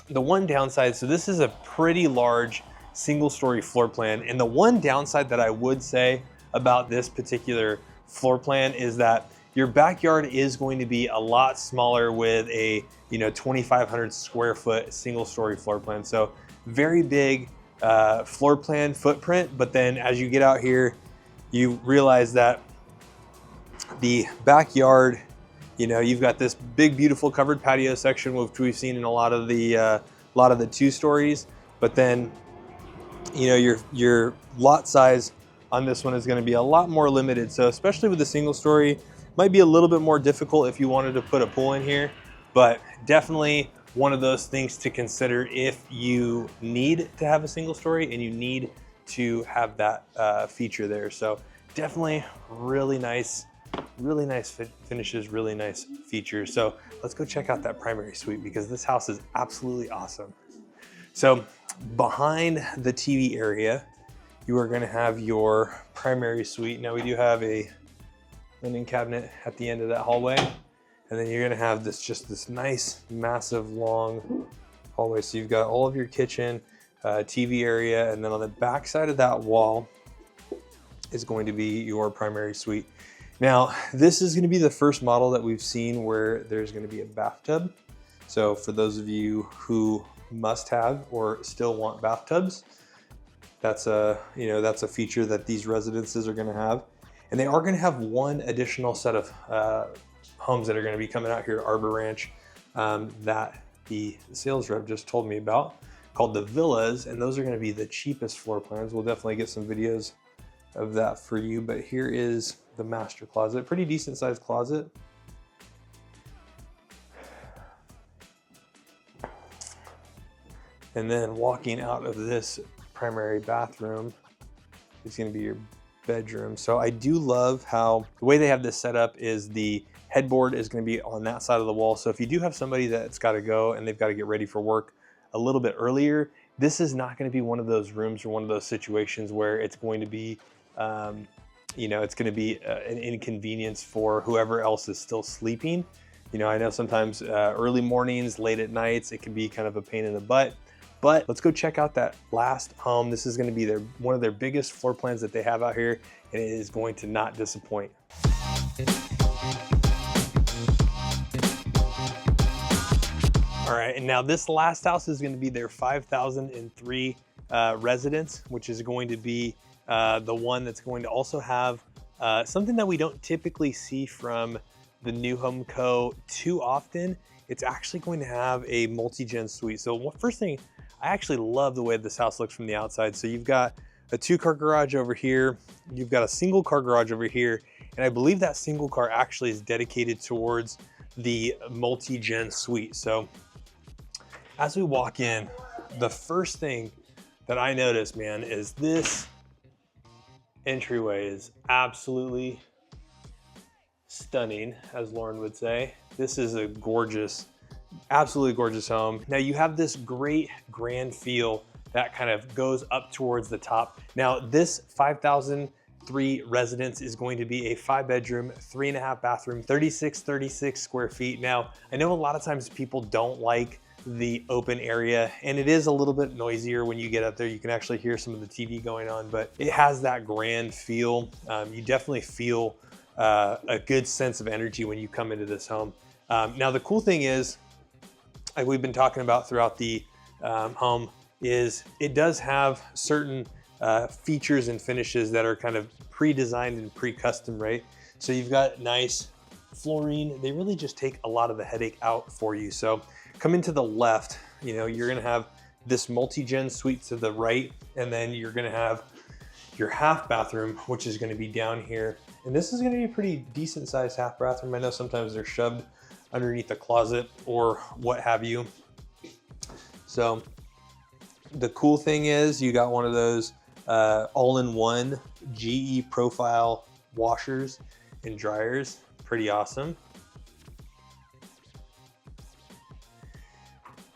the one downside, so this is a pretty large single story floor plan. And the one downside that I would say about this particular floor plan is that your backyard is going to be a lot smaller with a 2,500 square foot single story floor plan. So very big floor plan footprint. But then as you get out here, you realize that the backyard, you've got this big, beautiful covered patio section, which we've seen in a lot of the 2 stories. But then your lot size on this one is going to be a lot more limited. So especially with the single story, might be a little bit more difficult if you wanted to put a pool in here, but definitely one of those things to consider if you need to have a single story and you need to have that feature there. So definitely really nice finishes, really nice features. So let's go check out that primary suite because this house is absolutely awesome. So behind the TV area, you are going to have your primary suite. Now we do have a linen cabinet at the end of that hallway, and then you're going to have this nice, massive, long hallway. So you've got all of your kitchen, TV area, and then on the back side of that wall is going to be your primary suite. Now, this is gonna be the first model that we've seen where there's gonna be a bathtub. So for those of you who must have or still want bathtubs, that's a feature that these residences are gonna have. And they are gonna have one additional set of homes that are gonna be coming out here at Arbor Ranch that the sales rep just told me about, called the villas, and those are gonna be the cheapest floor plans. We'll definitely get some videos of that for you, but here is the master closet. Pretty decent sized closet. And then walking out of this primary bathroom is gonna be your bedroom. So I do love how the way they have this set up is the headboard is gonna be on that side of the wall. So if you do have somebody that's gotta go and they've gotta get ready for work a little bit earlier, this is not gonna be one of those rooms or one of those situations where it's going to be it's going to be an inconvenience for whoever else is still sleeping. I know sometimes early mornings, late at nights, it can be kind of a pain in the butt. But let's go check out that last home. This is going to be one of their biggest floor plans that they have out here, and it is going to not disappoint. All right, and now this last house is going to be their 5003 residence, which is going to be the one that's going to also have something that we don't typically see from the New Home Co. too often. It's actually going to have a multi-gen suite. So first thing, I actually love the way this house looks from the outside. So you've got a 2-car garage over here, you've got a single car garage over here, and I believe that single car actually is dedicated towards the multi-gen suite. So as we walk in, the first thing that I notice, man, is this entryway is absolutely stunning, as Lauren would say. This is a gorgeous, absolutely gorgeous home. Now you have this great grand feel that kind of goes up towards the top. Now this 5003 residence is going to be a 5-bedroom, 3.5 bathroom, 36 square feet. Now I know a lot of times people don't like the open area, and it is a little bit noisier when you get up there. You can actually hear some of the TV going on, but it has that grand feel. You definitely feel a good sense of energy when you come into this home. Now the cool thing is, like we've been talking about throughout the home, is it does have certain features and finishes that are kind of pre-designed and pre-custom, right? So you've got nice flooring. They really just take a lot of the headache out for you. So coming to the left, you're gonna have this multi-gen suite to the right, and then you're gonna have your half bathroom, which is gonna be down here. And this is gonna be a pretty decent sized half bathroom. I know sometimes they're shoved underneath a closet or what have you. So the cool thing is you got one of those all-in-one GE profile washers and dryers. Pretty awesome.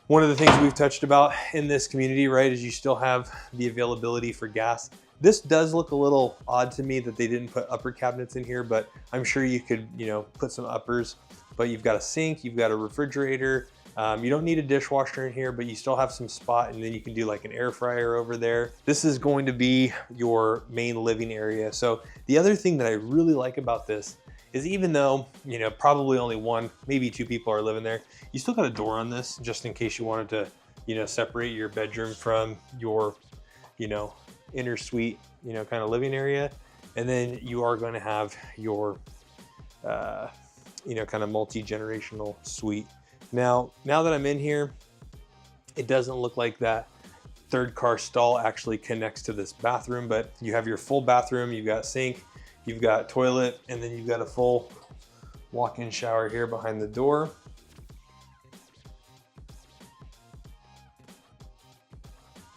One of the things we've touched about in this community, right, is you still have the availability for gas. This does look a little odd to me that they didn't put upper cabinets in here, but I'm sure you could, put some uppers. But you've got a sink, you've got a refrigerator. You don't need a dishwasher in here, but you still have some spot, and then you can do like an air fryer over there. This is going to be your main living area. So the other thing that I really like about this is, even though, probably only 1, maybe 2 people are living there, you still got a door on this just in case you wanted to, separate your bedroom from your, inner suite, kind of living area. And then you are going to have your, kind of multi-generational suite. Now that I'm in here, it doesn't look like that 3rd car stall actually connects to this bathroom, but you have your full bathroom, you've got sink, you've got toilet, and then you've got a full walk-in shower here behind the door.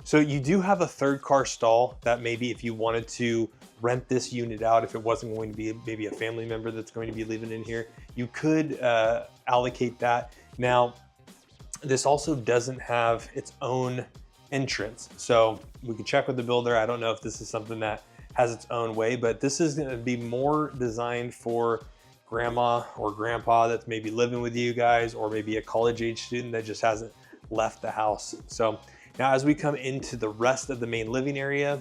So you do have a 3rd car stall that maybe if you wanted to rent this unit out, if it wasn't going to be maybe a family member that's going to be living in here, you could allocate that. Now, this also doesn't have its own entrance. So we could check with the builder. I don't know if this is something that has its own way, but this is going to be more designed for grandma or grandpa that's maybe living with you guys, or maybe a college age student that just hasn't left the house. So now as we come into the rest of the main living area,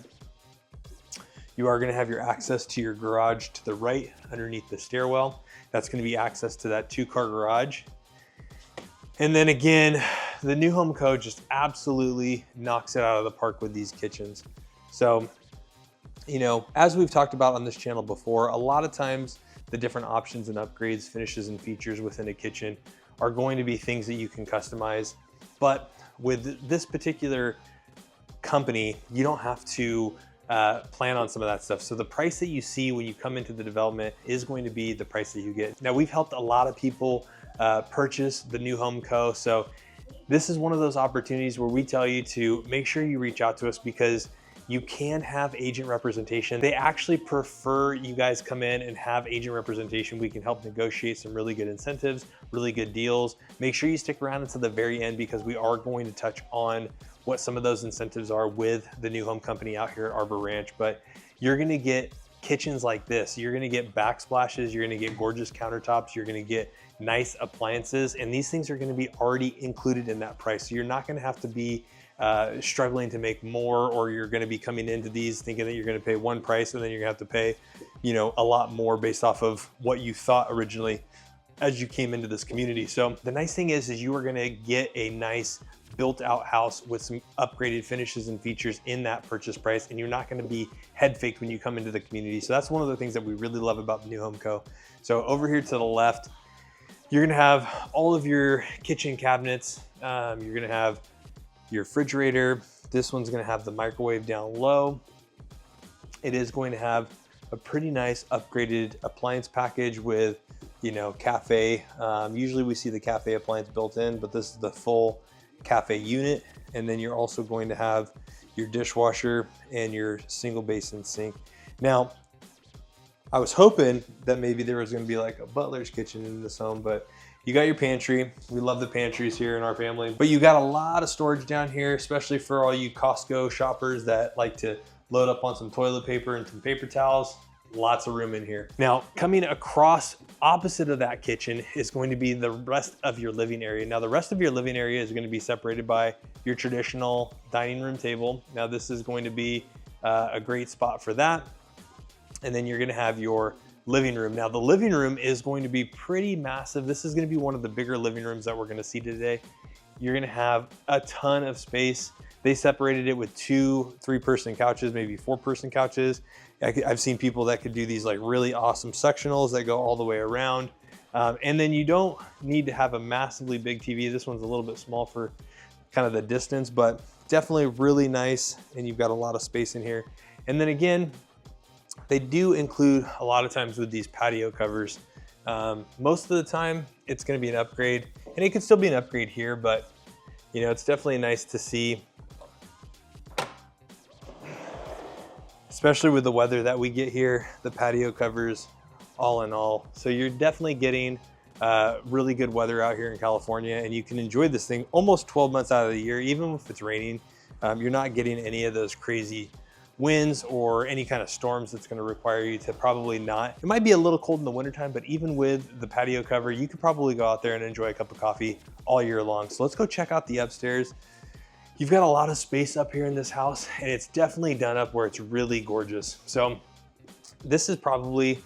You are going to have your access to your garage to the right underneath the stairwell. That's going to be access to that 2-car garage. And then again, the New Home Co. just absolutely knocks it out of the park with these kitchens. So, you know, as we've talked about on this channel before, a lot of times the different options and upgrades, finishes and features within a kitchen are going to be things that you can customize. But with this particular company, you don't have to plan on some of that stuff. So the price that you see when you come into the development is going to be the price that you get. Now, we've helped a lot of people purchase the New Home Co. So this is one of those opportunities where we tell you to make sure you reach out to us, because you can have agent representation. They actually prefer you guys come in and have agent representation. We can help negotiate some really good incentives, really good deals. Make sure you stick around until the very end, because we are going to touch on what some of those incentives are with the New Home Company out here at Arbor Ranch. But you're gonna get kitchens like this. You're gonna get backsplashes, you're gonna get gorgeous countertops, you're gonna get nice appliances, and these things are gonna be already included in that price. So you're not gonna have to be struggling to make more, or you're going to be coming into these thinking that you're going to pay one price and then you're going to have to pay, you know, a lot more based off of what you thought originally as you came into this community. So the nice thing is you are going to get a nice built out house with some upgraded finishes and features in that purchase price, and you're not going to be head faked when you come into the community. So that's one of the things that we really love about the New Home Co. So over here to the left, you're going to have all of your kitchen cabinets. You're going to have your refrigerator. This one's going to have the microwave down low. It is going to have a pretty nice upgraded appliance package with, you know, cafe. Usually we see the cafe appliance built in, but this is the full cafe unit. And then you're also going to have your dishwasher and your single basin sink. Now, I was hoping that maybe there was going to be like a butler's kitchen in this home, but you got your pantry. We love the pantries here in our family, but you got a lot of storage down here, especially for all you Costco shoppers that like to load up on some toilet paper and some paper towels. Lots of room in here. Now, coming across opposite of that kitchen is going to be the rest of your living area. Now, the rest of your living area is going to be separated by your traditional dining room table. Now, this is going to be a great spot for that. And then you're going to have your living room. Now, the living room is going to be pretty massive. This is going to be one of the bigger living rooms that we're going to see today. You're going to have a ton of space. They separated it with 2 3-person couches, maybe 4-person couches. I've seen people that could do these like really awesome sectionals that go all the way around. And then you don't need to have a massively big TV. This one's a little bit small for kind of the distance, but definitely really nice. And you've got a lot of space in here. And then again, they do include a lot of times with these patio covers. Most of the time it's going to be an upgrade, and it could still be an upgrade here, but you know, it's definitely nice to see, especially with the weather that we get here, the patio covers all in all. So you're definitely getting really good weather out here in California, and you can enjoy this thing almost 12 months out of the year. Even if it's raining, you're not getting any of those crazy winds or any kind of storms that's going to require you to probably not. It might be a little cold in the wintertime, but even with the patio cover, you could probably go out there and enjoy a cup of coffee all year long. So let's go check out the upstairs. You've got a lot of space up here in this house, and it's definitely done up where it's really gorgeous. So this is probably,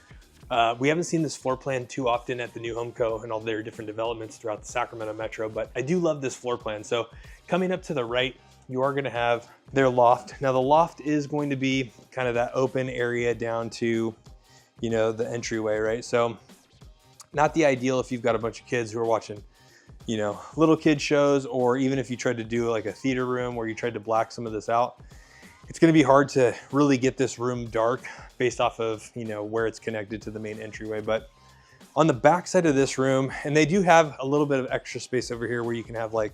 we haven't seen this floor plan too often at the New Home Co. and all their different developments throughout the Sacramento metro, but I do love this floor plan. So coming up to the right, you are going to have their loft. Now, the loft is going to be kind of that open area down to, you know, the entryway, right? So not the ideal if you've got a bunch of kids who are watching, you know, little kid shows, or even if you tried to do like a theater room where you tried to black some of this out. It's going to be hard to really get this room dark based off of, you know, where it's connected to the main entryway. But on the back side of this room, and they do have a little bit of extra space over here where you can have like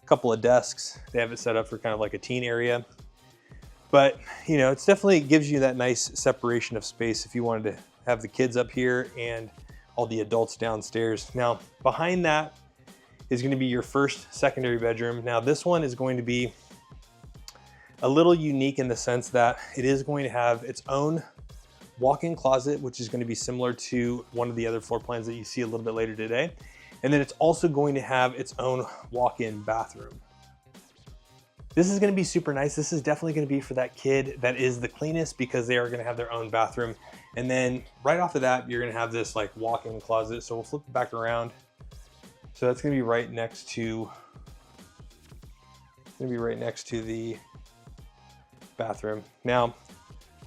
couple of desks. They have it set up for kind of like a teen area, but you know, it's definitely gives you that nice separation of space if you wanted to have the kids up here and all the adults downstairs. Now, behind that is going to be your first secondary bedroom. Now, this one is going to be a little unique in the sense that it is going to have its own walk-in closet, which is going to be similar to one of the other floor plans that you see a little bit later today. And then it's also going to have its own walk-in bathroom. This is gonna be super nice. This is definitely gonna be for that kid that is the cleanest because they are gonna have their own bathroom. And then right off of that, you're gonna have this like walk-in closet. So we'll flip it back around. So that's gonna be right next to, the bathroom. Now,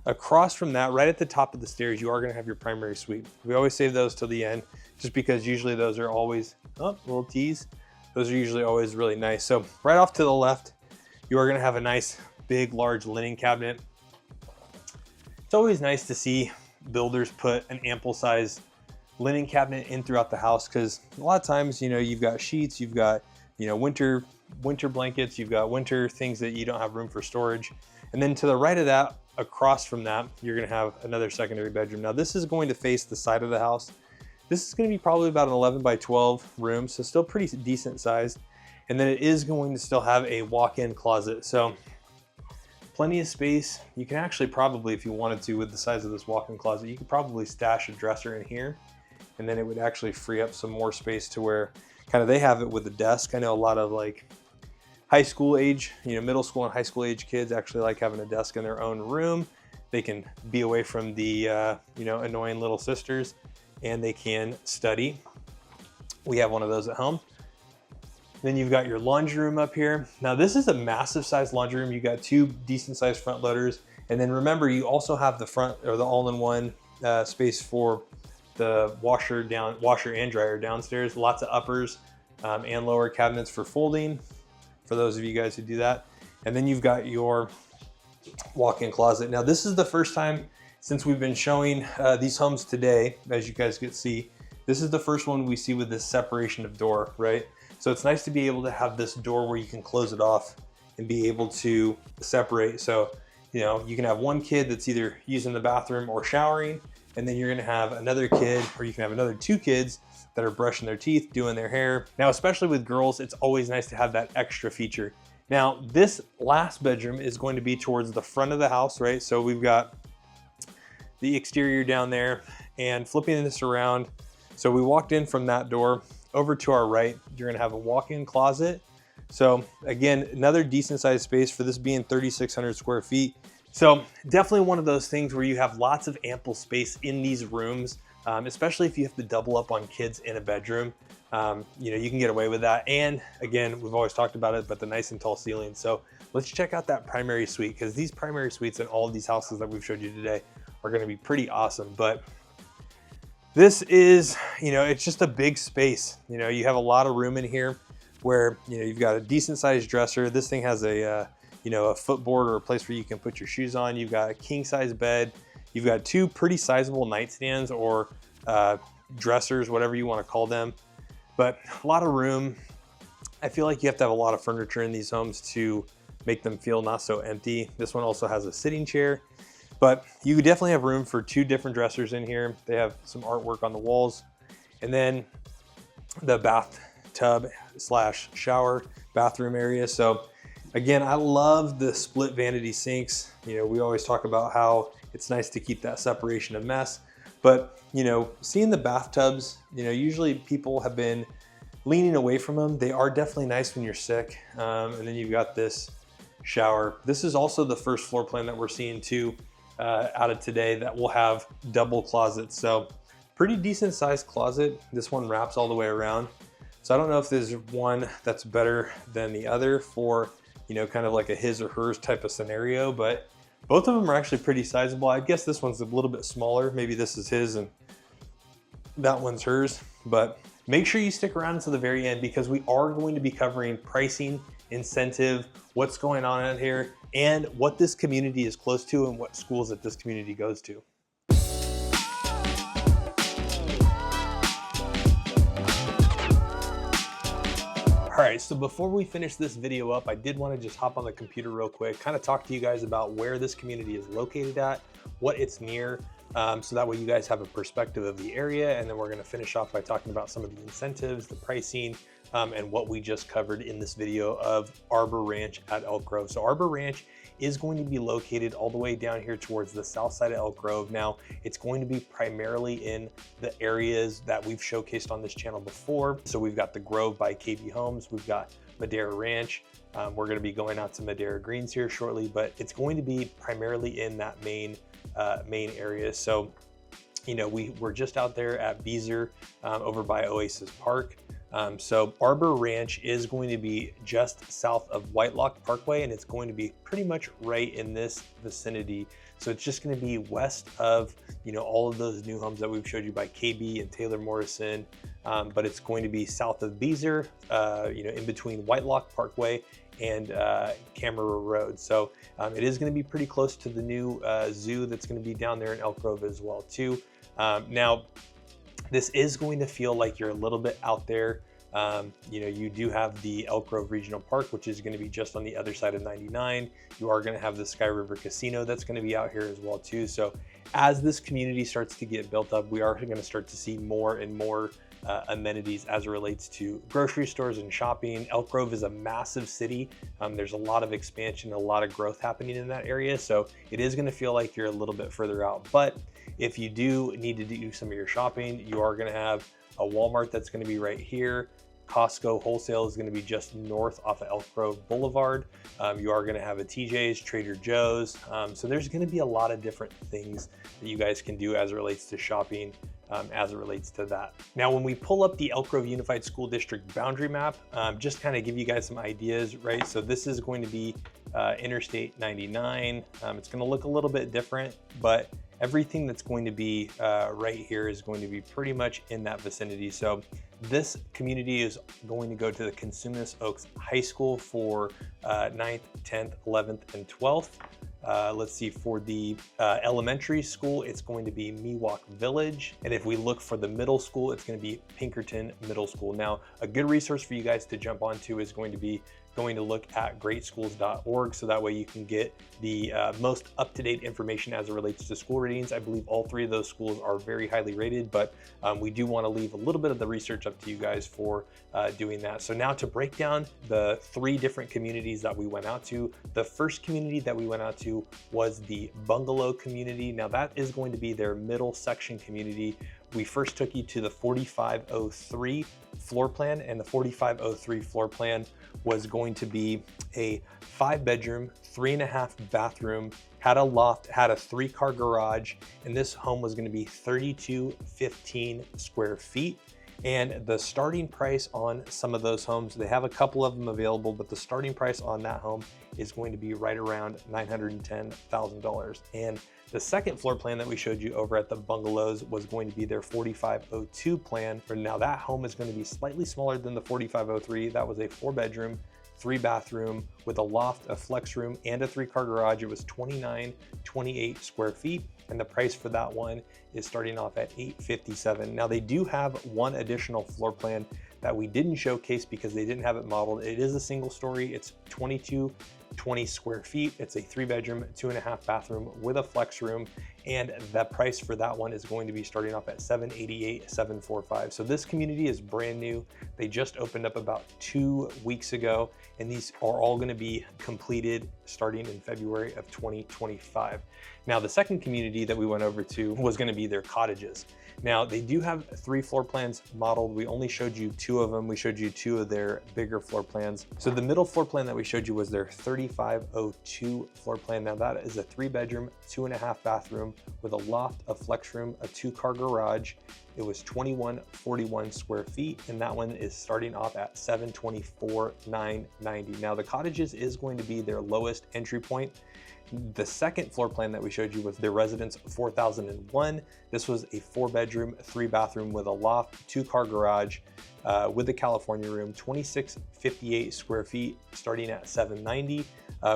across from that, right at the top of the stairs, you are gonna have your primary suite. We always save those till the end, just because usually those are always, oh, little tease. Those are usually always really nice. So right off to the left, you are gonna have a nice, big, large linen cabinet. It's always nice to see builders put an ample size linen cabinet in throughout the house, because a lot of times, you know, you've got sheets, you've got, you know, winter blankets, you've got winter things that you don't have room for storage. And then to the right of that, across from that, you're gonna have another secondary bedroom. Now this is going to face the side of the house. This is gonna be probably about an 11 by 12 room, so still pretty decent sized. And then it is going to still have a walk-in closet. So plenty of space. You can actually probably, if you wanted to, with the size of this walk-in closet, you could probably stash a dresser in here, and then it would actually free up some more space to where kind of they have it with a desk. I know a lot of like high school age, you know, middle school and high school age kids actually like having a desk in their own room. They can be away from the, you know, annoying little sisters, and they can study. We have one of those at home. Then you've got your laundry room up here. Now this is a massive size laundry room. You got two decent sized front loaders. And then remember, you also have the front, or the all-in-one space for the washer and dryer downstairs. Lots of uppers and lower cabinets for folding, for those of you guys who do that. And then you've got your walk-in closet. Now this is the first time since we've been showing these homes today, as you guys can see, this is the first one we see with this separation of door, right? So it's nice to be able to have this door where you can close it off and be able to separate. So, you know, you can have one kid that's either using the bathroom or showering, and then you're gonna have another kid, or you can have another two kids that are brushing their teeth, doing their hair. Now, especially with girls, it's always nice to have that extra feature. Now, this last bedroom is going to be towards the front of the house, right? So we've got the exterior down there, and flipping this around. So we walked in from that door. Over to our right, you're gonna have a walk-in closet. So again, another decent sized space for this being 3,600 square feet. So definitely one of those things where you have lots of ample space in these rooms, especially if you have to double up on kids in a bedroom. You know, you can get away with that. And again, we've always talked about it, but the nice and tall ceilings. So let's check out that primary suite, because these primary suites in all of these houses that we've showed you today are gonna be pretty awesome. But this is, you know, it's just a big space. You know, you have a lot of room in here where, you know, you've got a decent sized dresser. This thing has a, you know, a footboard or a place where you can put your shoes on. You've got a king size bed. You've got two pretty sizable nightstands, or dressers, whatever you want to call them. But a lot of room. I feel like you have to have a lot of furniture in these homes to make them feel not so empty. This one also has a sitting chair. But you definitely have room for two different dressers in here. They have some artwork on the walls. And then the bathtub slash shower bathroom area. So again, I love the split vanity sinks. You know, we always talk about how it's nice to keep that separation of mess. But, you know, seeing the bathtubs, you know, usually people have been leaning away from them. They are definitely nice when you're sick. And then you've got this shower. This is also the first floor plan that we're seeing too. Out of today that will have double closets. So pretty decent sized closet. This one wraps all the way around. So I don't know if there's one that's better than the other for, you know, kind of like a his or hers type of scenario, but both of them are actually pretty sizable. I guess this one's a little bit smaller. Maybe this is his and that one's hers, but make sure you stick around until the very end, because we are going to be covering pricing, incentive, what's going on out here, and what this community is close to and what schools that this community goes to. All right, so before we finish this video up, I did want to just hop on the computer real quick, kind of talk to you guys about where this community is located at, what it's near, so that way you guys have a perspective of the area. And then we're going to finish off by talking about some of the incentives, the pricing, and what we just covered in this video of Arbor Ranch at Elk Grove. So Arbor Ranch is going to be located all the way down here towards the south side of Elk Grove. Now, it's going to be primarily in the areas that we've showcased on this channel before. So we've got the Grove by KB Homes, we've got Madera Ranch, We're going to be going out to Madeira Greens here shortly, but it's going to be primarily in that main area. So, you know, we're just out there at Beezer over by Oasis Park. So Arbor Ranch is going to be just south of Whitelock Parkway, and it's going to be pretty much right in this vicinity. So it's just going to be west of, you know, all of those new homes that we've showed you by KB and Taylor Morrison. But it's going to be south of Beezer, you know, in between Whitelock Parkway and Camera Road. So it is going to be pretty close to the new zoo that's going to be down there in Elk Grove as well too. Now, this is going to feel like you're a little bit out there. You know, you do have the Elk Grove Regional Park, which is going to be just on the other side of 99. You are going to have the Sky River Casino that's going to be out here as well too. So as this community starts to get built up, we are going to start to see more and more amenities as it relates to grocery stores and shopping. Elk Grove is a massive city. There's a lot of expansion, a lot of growth happening in that area. So it is going to feel like you're a little bit further out. But if you do need to do some of your shopping, you are going to have a Walmart that's going to be right here. Costco wholesale is going to be just north off of Elk Grove Boulevard. You are going to have a TJ's, Trader Joe's. So there's going to be a lot of different things that you guys can do as it relates to shopping, as it relates to that. Now, when we pull up the Elk Grove Unified School District boundary map, just kind of give you guys some ideas, right? So this is going to be Interstate 99. It's going to look a little bit different, but everything that's going to be right here is going to be pretty much in that vicinity. So this community is going to go to the Cosumnes Oaks High School for 9th, 10th, 11th, and 12th. Let's see, for the elementary school, it's going to be Miwok Village. And if we look for the middle school, it's going to be Pinkerton Middle School. Now, a good resource for you guys to jump onto is going to be going to look at greatschools.org, so that way you can get the most up-to-date information as it relates to school ratings. I believe all three of those schools are very highly rated, but we do want to leave a little bit of the research up to you guys for doing that. So now to break down the three different communities that we went out to, the first community that we went out to was the Bungalow community. Now that is going to be their middle section community. We first took you to the 4503 floor plan, and the 4503 floor plan was going to be a 5-bedroom, 3.5 bathroom, had a loft, had a 3-car garage, and this home was going to be 3215 square feet. And the starting price on some of those homes, they have a couple of them available, but the starting price on that home is going to be right around $910,000. And the second floor plan that we showed you over at the Bungalows was going to be their 4502 plan. Now that home is going to be slightly smaller than the 4503. That was a 4-bedroom, 3-bathroom with a loft, a flex room, and a 3-car garage. It was 2928 square feet. And the price for that one is starting off at $857. Now they do have one additional floor plan that we didn't showcase because they didn't have it modeled. It is a single story. It's 2220 square feet. It's a 3-bedroom, 2.5 bathroom with a flex room. And the price for that one is going to be starting off at $788,745. So this community is brand new. They just opened up about 2 weeks ago, and these are all going to be completed starting in February of 2025. Now, the second community that we went over to was going to be their cottages. Now, they do have 3 floor plans modeled. We only showed you 2 of them. We showed you 2 of their bigger floor plans. So the middle floor plan that we showed you was their 3502 floor plan. Now that is a 3-bedroom, 2.5 bathroom with a loft, a flex room, a 2-car garage. It was 2141 square feet, and that one is starting off at $724,990. Now the cottages is going to be their lowest entry point. The second floor plan that we showed you was their residence 4001. This was a 4-bedroom, 3-bathroom with a loft, 2-car garage with a California room, 2658 square feet, starting at $790,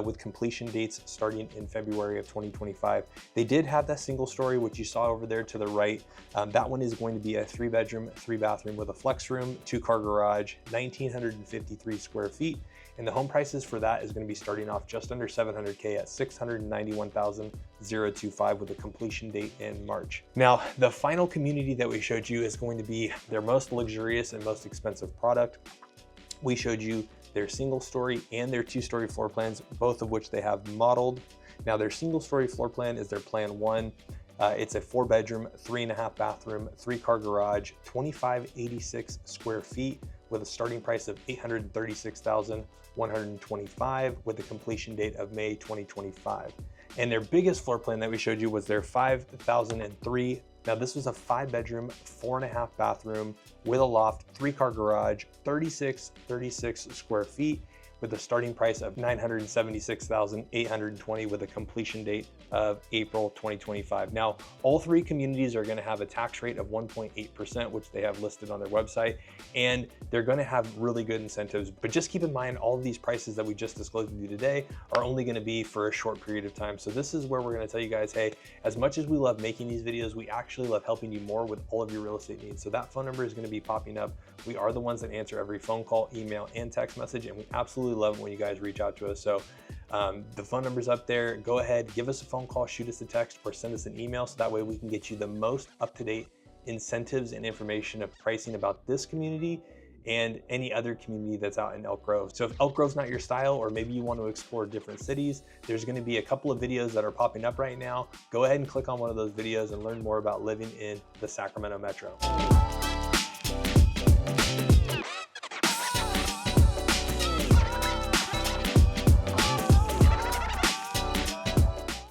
with completion dates starting in February of 2025. They did have that single story, which you saw over there to the right. That one is going to be a 3-bedroom, 3-bathroom with a flex room, 2-car garage, 1,953 square feet. And the home prices for that is going to be starting off just under $700K at $691,025 with a completion date in March. Now, the final community that we showed you is going to be their most luxurious and most expensive product. We showed you their single story and their 2-story floor plans, both of which they have modeled. Now, their single story floor plan is their plan 1. It's a 4-bedroom, 3.5 bathroom, 3-car garage, 2586 square feet with a starting price of $836,125 with a completion date of May 2025. And their biggest floor plan that we showed you was their 5,003. Now this was a 5-bedroom, 4.5 bathroom with a loft, 3-car garage, 36 square feet, with a starting price of $976,820 with a completion date of April 2025. Now, all 3 communities are gonna have a tax rate of 1.8%, which they have listed on their website, and they're gonna have really good incentives. But just keep in mind, all of these prices that we just disclosed with you today are only gonna be for a short period of time. So this is where we're gonna tell you guys, hey, as much as we love making these videos, we actually love helping you more with all of your real estate needs. So that phone number is gonna be popping up. We are the ones that answer every phone call, email, and text message, and we absolutely love it when you guys reach out to us. So the phone number's up there. Go ahead, give us a phone call, shoot us a text, or send us an email, so that way we can get you the most up-to-date incentives and information of pricing about this community and any other community that's out in Elk Grove. So if Elk Grove's not your style, or maybe you want to explore different cities, there's going to be a couple of videos that are popping up right now. Go ahead and click on one of those videos and learn more about living in the Sacramento Metro.